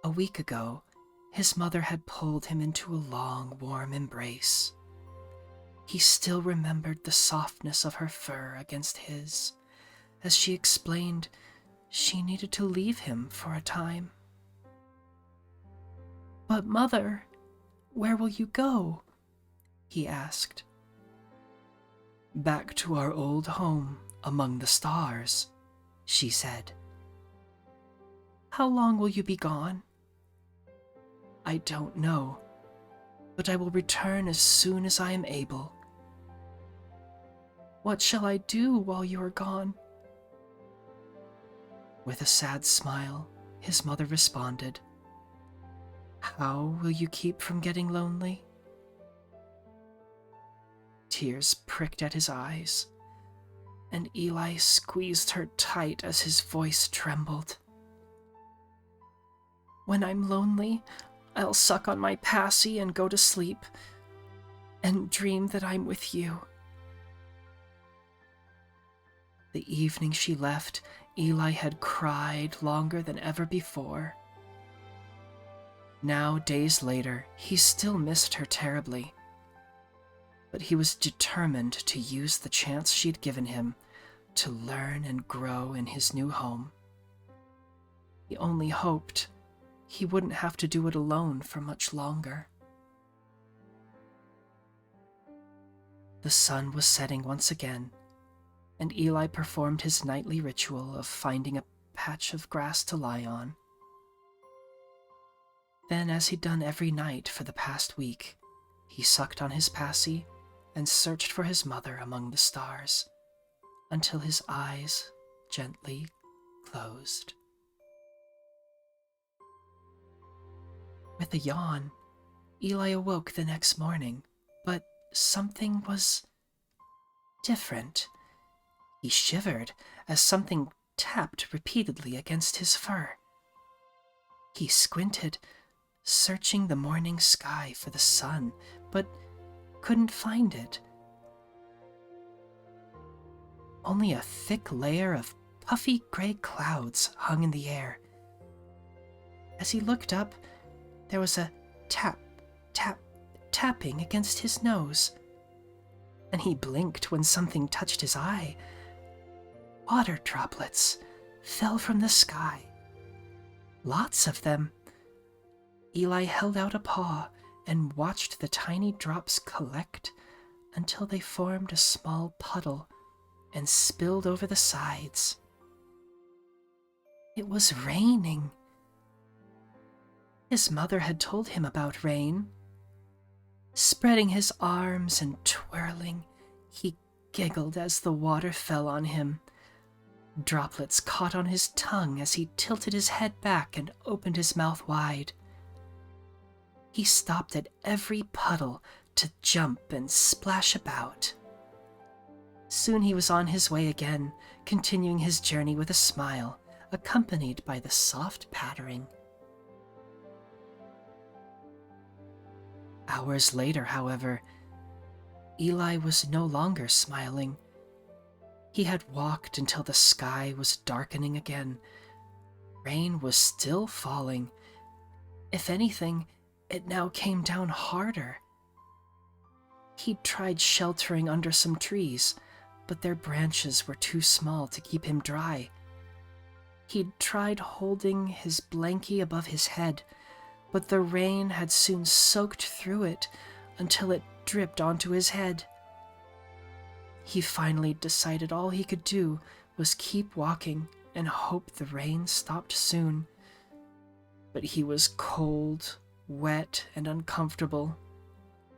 A week ago, his mother had pulled him into a long, warm embrace. He still remembered the softness of her fur against his, as she explained she needed to leave him for a time. "But Mother, where will you go?" he asked. "Back to our old home among the stars," she said. "How long will you be gone?" "I don't know, but I will return as soon as I am able." "What shall I do while you are gone?" With a sad smile, his mother responded, "How will you keep from getting lonely?" Tears pricked at his eyes, and Eli squeezed her tight as his voice trembled. "When I'm lonely, I'll suck on my passy and go to sleep, and dream that I'm with you." The evening she left, Eli had cried longer than ever before. Now, days later, he still missed her terribly, but he was determined to use the chance she'd given him to learn and grow in his new home. He only hoped he wouldn't have to do it alone for much longer. The sun was setting once again, and Eli performed his nightly ritual of finding a patch of grass to lie on. Then, as he'd done every night for the past week, he sucked on his passy and searched for his mother among the stars, until his eyes gently closed. With a yawn, Eli awoke the next morning, but something was different. He shivered as something tapped repeatedly against his fur. He squinted, searching the morning sky for the sun, but couldn't find it. Only a thick layer of puffy gray clouds hung in the air. As he looked up, there was a tapping against his nose, and he blinked when something touched his eye. Water droplets fell from the sky. Lots of them. Eli held out a paw and watched the tiny drops collect until they formed a small puddle and spilled over the sides. It was raining. His mother had told him about rain. Spreading his arms and twirling, he giggled as the water fell on him. Droplets caught on his tongue as he tilted his head back and opened his mouth wide. He stopped at every puddle to jump and splash about. Soon he was on his way again, continuing his journey with a smile, accompanied by the soft pattering. Hours later, however, Eli was no longer smiling. He had walked until the sky was darkening again. Rain was still falling. If anything, it now came down harder. He'd tried sheltering under some trees, but their branches were too small to keep him dry. He'd tried holding his blankie above his head, but the rain had soon soaked through it until it dripped onto his head. He finally decided all he could do was keep walking and hope the rain stopped soon. But he was cold, wet, and uncomfortable,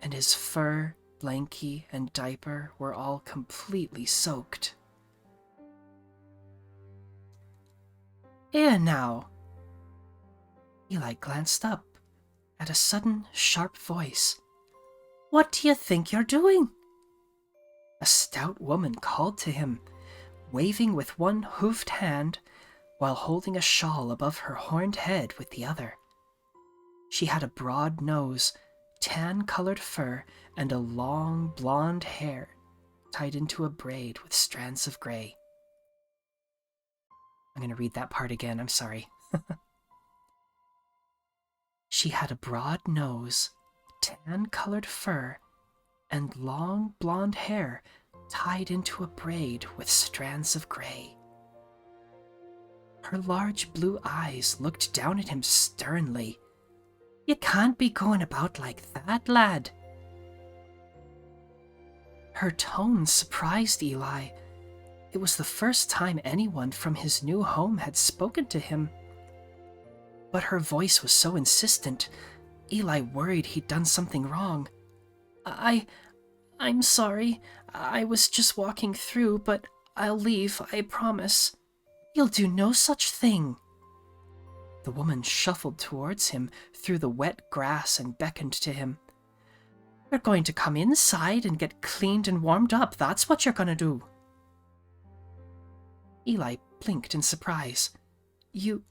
and his fur, blankie, and diaper were all completely soaked. "Here now!" Eli glanced up at a sudden, sharp voice. "What do you think you're doing?" A stout woman called to him, waving with one hoofed hand while holding a shawl above her horned head with the other. She had a broad nose, tan-colored fur, and a long blonde hair tied into a braid with strands of gray. I'm going to read that part again, I'm sorry. She had a broad nose, tan-colored fur, and long blonde hair tied into a braid with strands of gray. Her large blue eyes looked down at him sternly. "You can't be going about like that, lad." Her tone surprised Eli. It was the first time anyone from his new home had spoken to him. But her voice was so insistent, Eli worried he'd done something wrong. I'm sorry. I was just walking through, but I'll leave, I promise." "You'll do no such thing." The woman shuffled towards him through the wet grass and beckoned to him. "You're going to come inside and get cleaned and warmed up, that's what you're going to do." Eli blinked in surprise. "You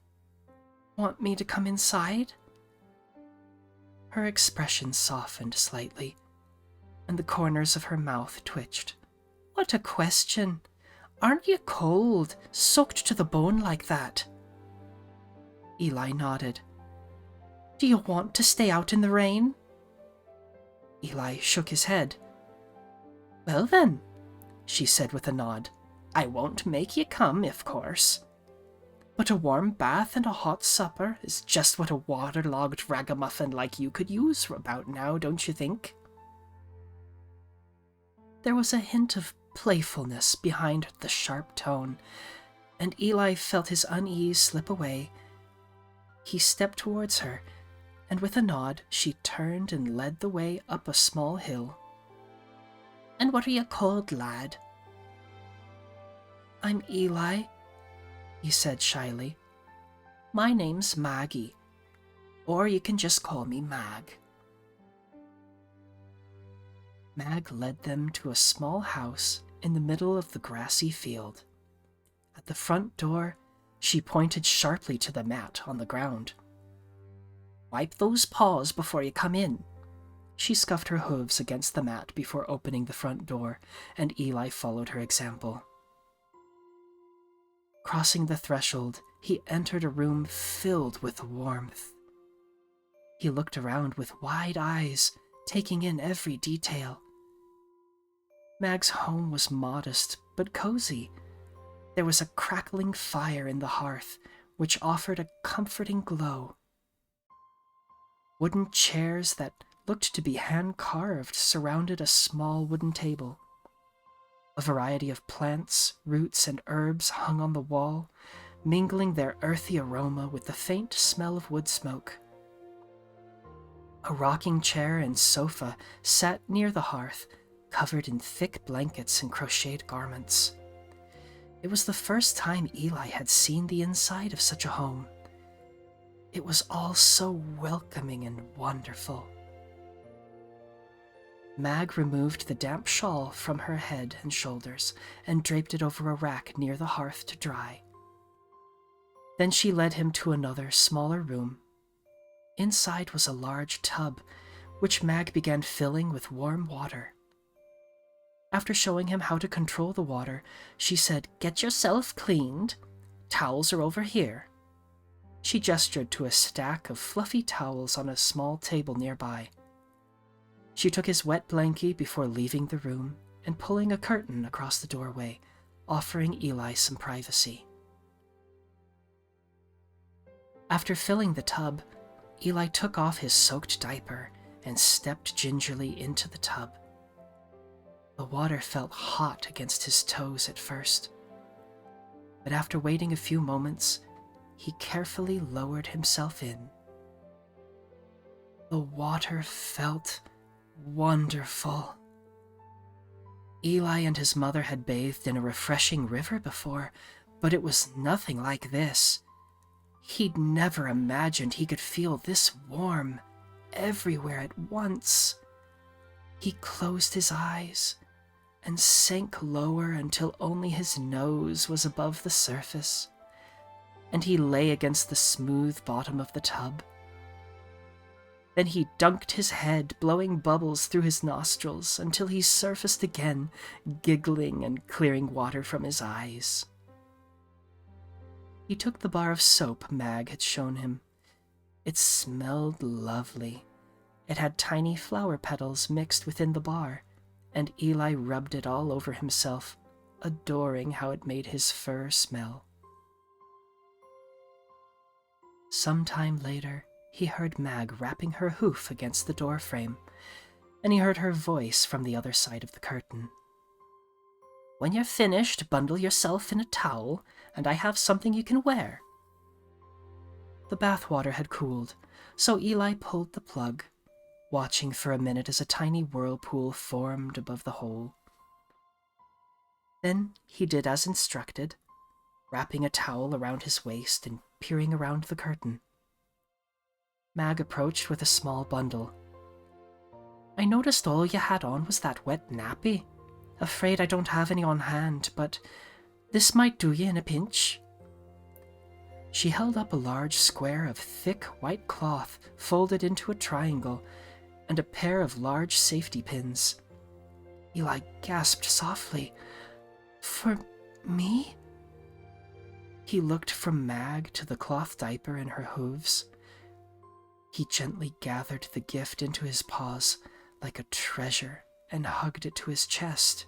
want me to come inside?" Her expression softened slightly, and the corners of her mouth twitched. "What a question! Aren't you cold, soaked to the bone like that?" Eli nodded. "Do you want to stay out in the rain?" Eli shook his head. "Well then," she said with a nod, "I won't make you come, of course. but a warm bath and a hot supper is just what a waterlogged ragamuffin like you could use about now, don't you think? There was a hint of playfulness behind the sharp tone, and Eli felt his unease slip away. He stepped towards her, and with a nod, she turned and led the way up a small hill. "And what are you called, lad?" "I'm Eli," he said shyly. "My name's Maggie, or you can just call me Mag." Mag led them to a small house in the middle of the grassy field. At the front door, she pointed sharply to the mat on the ground. "Wipe those paws before you come in." She scuffed her hooves against the mat before opening the front door, and Eli followed her example. Crossing the threshold, he entered a room filled with warmth. He looked around with wide eyes, taking in every detail. Mag's home was modest but cozy. There was a crackling fire in the hearth, which offered a comforting glow. Wooden chairs that looked to be hand-carved surrounded a small wooden table. A variety of plants, roots, and herbs hung on the wall, mingling their earthy aroma with the faint smell of wood smoke. A rocking chair and sofa sat near the hearth, covered in thick blankets and crocheted garments. It was the first time Eli had seen the inside of such a home. It was all so welcoming and wonderful. Mag removed the damp shawl from her head and shoulders and draped it over a rack near the hearth to dry. Then she led him to another, smaller room. Inside was a large tub, which Mag began filling with warm water. After showing him how to control the water, she said, "Get yourself cleaned. Towels are over here." She gestured to a stack of fluffy towels on a small table nearby. She took his wet blankie before leaving the room and pulling a curtain across the doorway, offering Eli some privacy. After filling the tub, Eli took off his soaked diaper and stepped gingerly into the tub. The water felt hot against his toes at first, but after waiting a few moments, he carefully lowered himself in. The water felt wonderful. Eli and his mother had bathed in a refreshing river before, but it was nothing like this. He'd never imagined he could feel this warm everywhere at once. He closed his eyes and sank lower until only his nose was above the surface, and he lay against the smooth bottom of the tub. Then he dunked his head, blowing bubbles through his nostrils until he surfaced again, giggling and clearing water from his eyes. He took the bar of soap Mag had shown him. It smelled lovely. It had tiny flower petals mixed within the bar, and Eli rubbed it all over himself, adoring how it made his fur smell. Sometime later, he heard Mag rapping her hoof against the doorframe, and he heard her voice from the other side of the curtain. "When you're finished, bundle yourself in a towel, and I have something you can wear." The bathwater had cooled, so Eli pulled the plug, watching for a minute as a tiny whirlpool formed above the hole. Then he did as instructed, wrapping a towel around his waist and peering around the curtain. Mag approached with a small bundle. "I noticed all you had on was that wet nappy. Afraid I don't have any on hand, but this might do you in a pinch." She held up a large square of thick white cloth folded into a triangle and a pair of large safety pins. Eli gasped softly. "For me?" He looked from Mag to the cloth diaper in her hooves. He gently gathered the gift into his paws like a treasure and hugged it to his chest.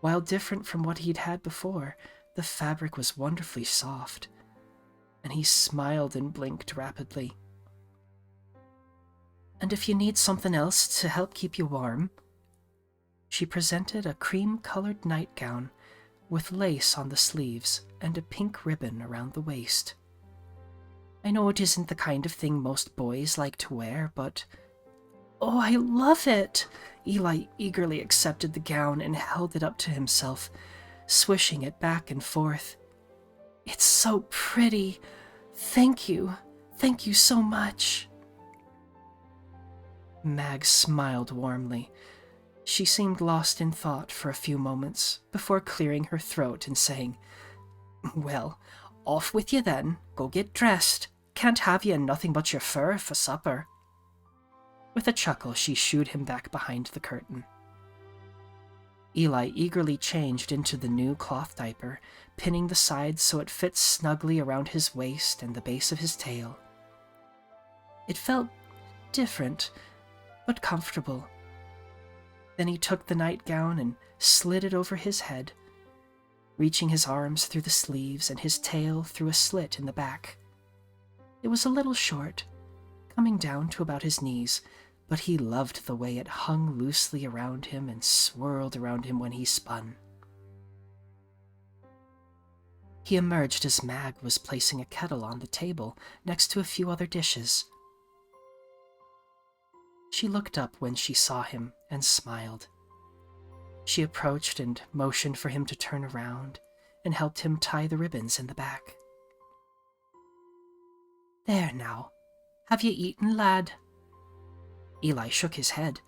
While different from what he'd had before, the fabric was wonderfully soft, and he smiled and blinked rapidly. "And if you need something else to help keep you warm," she presented a cream-colored nightgown with lace on the sleeves and a pink ribbon around the waist. "I know it isn't the kind of thing most boys like to wear, but—" "Oh, I love it!" Eli eagerly accepted the gown and held it up to himself, swishing it back and forth. "It's so pretty! Thank you! Thank you so much!" Mag smiled warmly. She seemed lost in thought for a few moments before clearing her throat and saying, "Well, off with you then. Go get dressed. Can't have you in nothing but your fur for supper." With a chuckle, she shooed him back behind the curtain. Eli eagerly changed into the new cloth diaper, pinning the sides so it fit snugly around his waist and the base of his tail. It felt different, but comfortable. Then he took the nightgown and slid it over his head, reaching his arms through the sleeves and his tail through a slit in the back. It was a little short, coming down to about his knees, but he loved the way it hung loosely around him and swirled around him when he spun. He emerged as Mag was placing a kettle on the table next to a few other dishes. She looked up when she saw him and smiled. She approached and motioned for him to turn around and helped him tie the ribbons in the back. "There now. Have you eaten, lad?" Eli shook his head.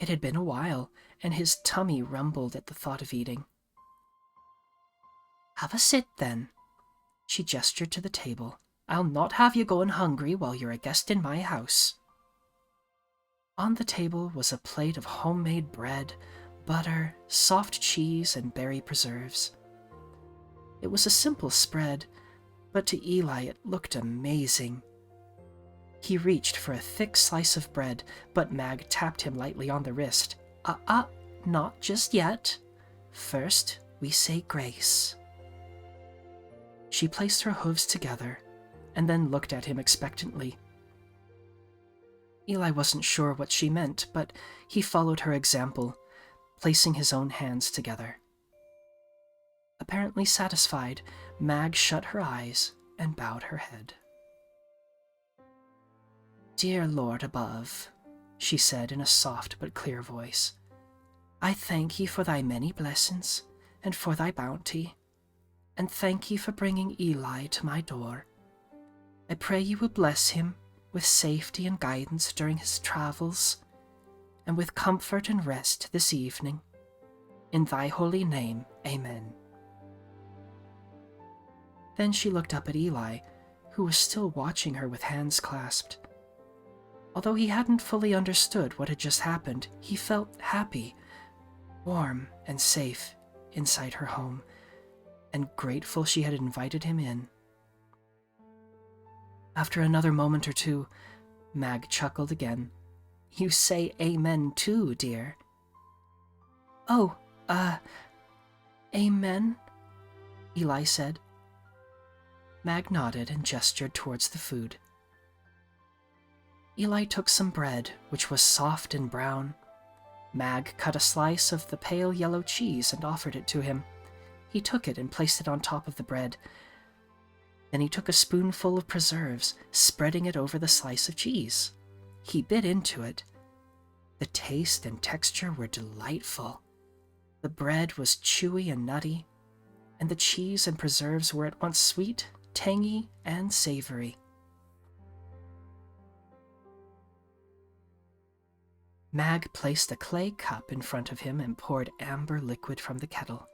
It had been a while, and his tummy rumbled at the thought of eating. "Have a sit, then." She gestured to the table. "I'll not have you going hungry while you're a guest in my house." On the table was a plate of homemade bread, butter, soft cheese, and berry preserves. It was a simple spread, but to Eli it looked amazing. He reached for a thick slice of bread, but Mag tapped him lightly on the wrist. Not just yet. First, we say grace." She placed her hooves together and then looked at him expectantly. Eli wasn't sure what she meant, but he followed her example, placing his own hands together. Apparently satisfied, Mag shut her eyes and bowed her head. "Dear Lord above," she said in a soft but clear voice, "I thank ye for thy many blessings and for thy bounty, and thank ye for bringing Eli to my door. I pray you will bless him with safety and guidance during his travels, and with comfort and rest this evening. In thy holy name, amen." Then she looked up at Eli, who was still watching her with hands clasped. Although he hadn't fully understood what had just happened, he felt happy, warm and safe inside her home, and grateful she had invited him in. After another moment or two, Mag chuckled again. "You say amen too, dear." "Oh, amen?" Eli said. Mag nodded and gestured towards the food. Eli took some bread, which was soft and brown. Mag cut a slice of the pale yellow cheese and offered it to him. He took it and placed it on top of the bread. Then he took a spoonful of preserves, spreading it over the slice of cheese. He bit into it. The taste and texture were delightful. The bread was chewy and nutty, and the cheese and preserves were at once sweet, tangy, and savory. Mag placed a clay cup in front of him and poured amber liquid from the kettle.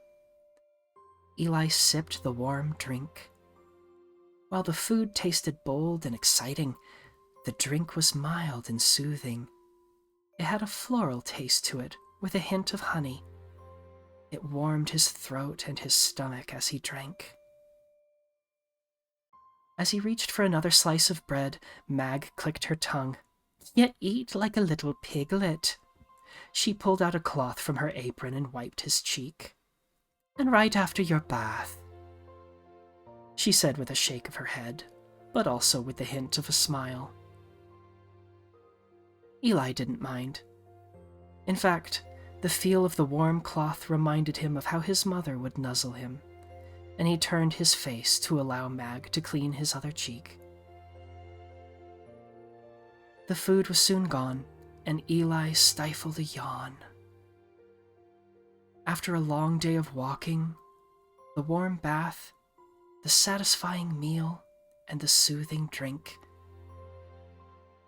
Eli sipped the warm drink. While the food tasted bold and exciting, the drink was mild and soothing. It had a floral taste to it, with a hint of honey. It warmed his throat and his stomach as he drank. As he reached for another slice of bread, Mag clicked her tongue. "You eat like a little piglet." She pulled out a cloth from her apron and wiped his cheek. "And right after your bath." she said with a shake of her head, but also with the hint of a smile. Eli didn't mind. In fact, the feel of the warm cloth reminded him of how his mother would nuzzle him, and he turned his face to allow Mag to clean his other cheek. The food was soon gone, and Eli stifled a yawn. After a long day of walking, the warm bath, the satisfying meal, and the soothing drink,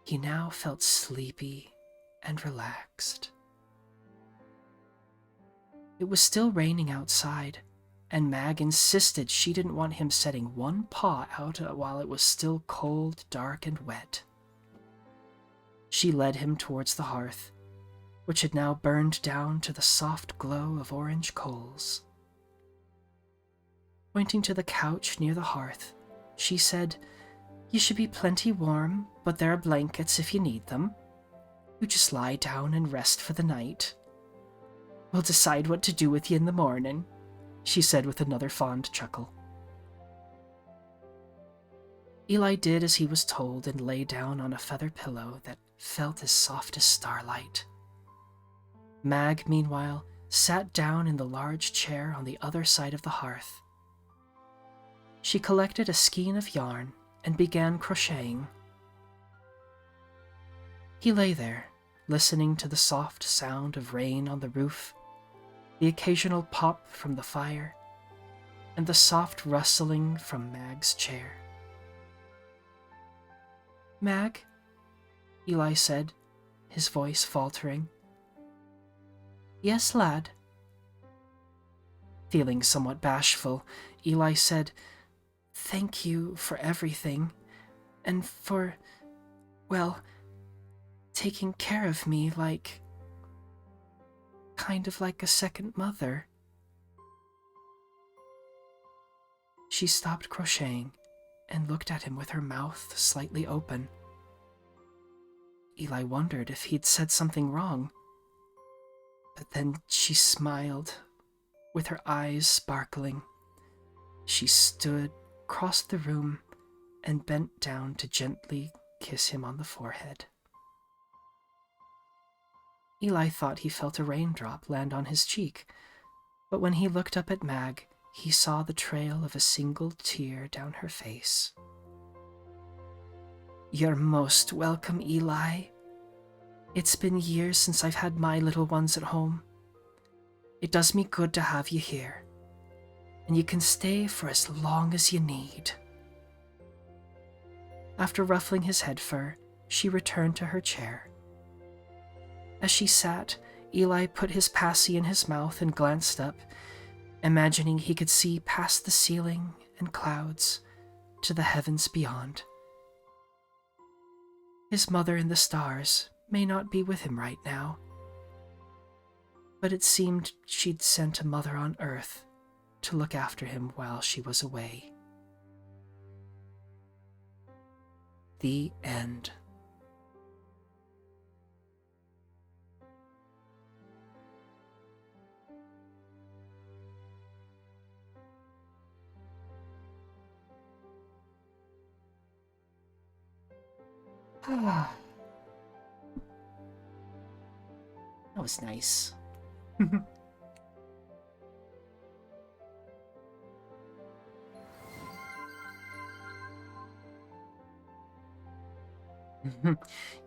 he now felt sleepy and relaxed. It was still raining outside, and Mag insisted she didn't want him setting one paw out while it was still cold, dark, and wet. She led him towards the hearth, which had now burned down to the soft glow of orange coals. Pointing to the couch near the hearth, she said, "You should be plenty warm, but there are blankets if you need them. You just lie down and rest for the night. We'll decide what to do with you in the morning," she said with another fond chuckle. Eli did as he was told and lay down on a feather pillow that felt as soft as starlight. Mag, meanwhile, sat down in the large chair on the other side of the hearth. She collected a skein of yarn and began crocheting. He lay there, listening to the soft sound of rain on the roof, the occasional pop from the fire, and the soft rustling from Mag's chair. "Mag?" Eli said, his voice faltering. "Yes, lad." Feeling somewhat bashful, Eli said, "Thank you for everything, and for, well, taking care of me kind of like a second mother." She stopped crocheting and looked at him with her mouth slightly open. Eli wondered if he'd said something wrong. But then she smiled, with her eyes sparkling. She stood, crossed the room, and bent down to gently kiss him on the forehead. Eli thought he felt a raindrop land on his cheek, but when he looked up at Mag, he saw the trail of a single tear down her face. "You're most welcome, Eli. It's been years since I've had my little ones at home. It does me good to have you here, and you can stay for as long as you need." After ruffling his head fur, she returned to her chair. As she sat, Eli put his passy in his mouth and glanced up, imagining he could see past the ceiling and clouds to the heavens beyond. His mother in the stars may not be with him right now, but it seemed she'd sent a mother on earth to look after him while she was away. The end. That was nice.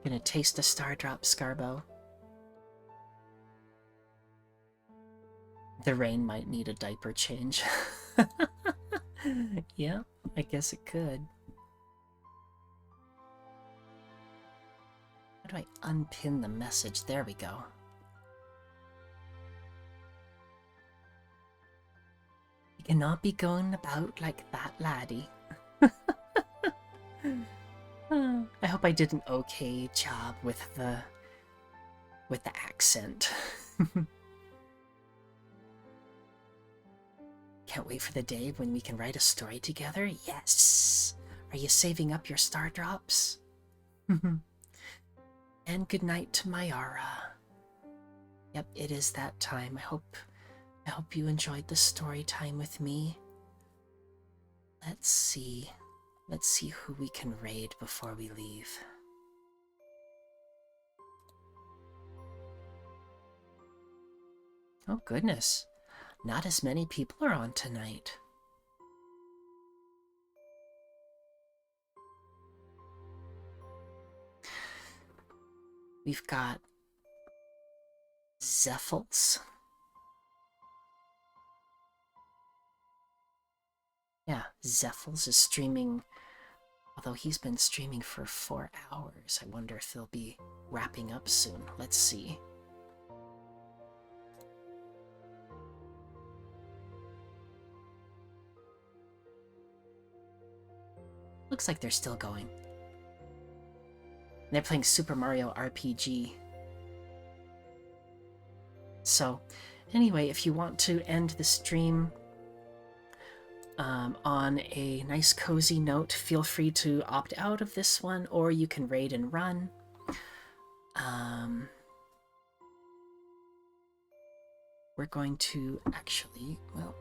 Gonna taste a star drop, Scarbo. The rain might need a diaper change. Yeah, I guess it could. How do I unpin the message? There we go. You cannot be going about like that, laddie. I hope I did an okay job with the accent. Can't wait for the day when we can write a story together. Yes! Are you saving up your star drops? And good night to Mayara. Yep, it is that time. I hope you enjoyed the story time with me. Let's see. Let's see who we can raid before we leave. Oh goodness, not as many people are on tonight. We've got Zeffels. Yeah, Zeffels is streaming, although he's been streaming for 4 hours. I wonder if they'll be wrapping up soon. Let's see. Looks like they're still going. They're playing Super Mario RPG. So, anyway, if you want to end the stream on a nice cozy note, feel free to opt out of this one, or you can raid and run. We're going to actually, well,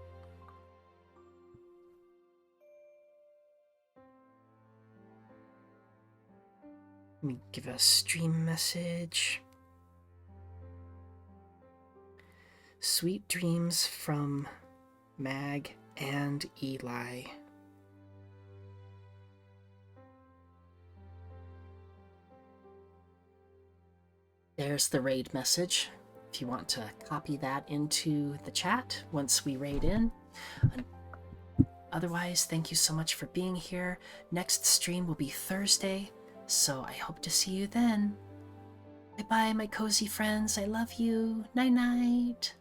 let me give a stream message. Sweet dreams from Mag and Eli. There's the raid message. If you want to copy that into the chat once we raid in. Otherwise, thank you so much for being here. Next stream will be Thursday, so I hope to see you then. Bye-bye, my cozy friends. I love you. Night-night.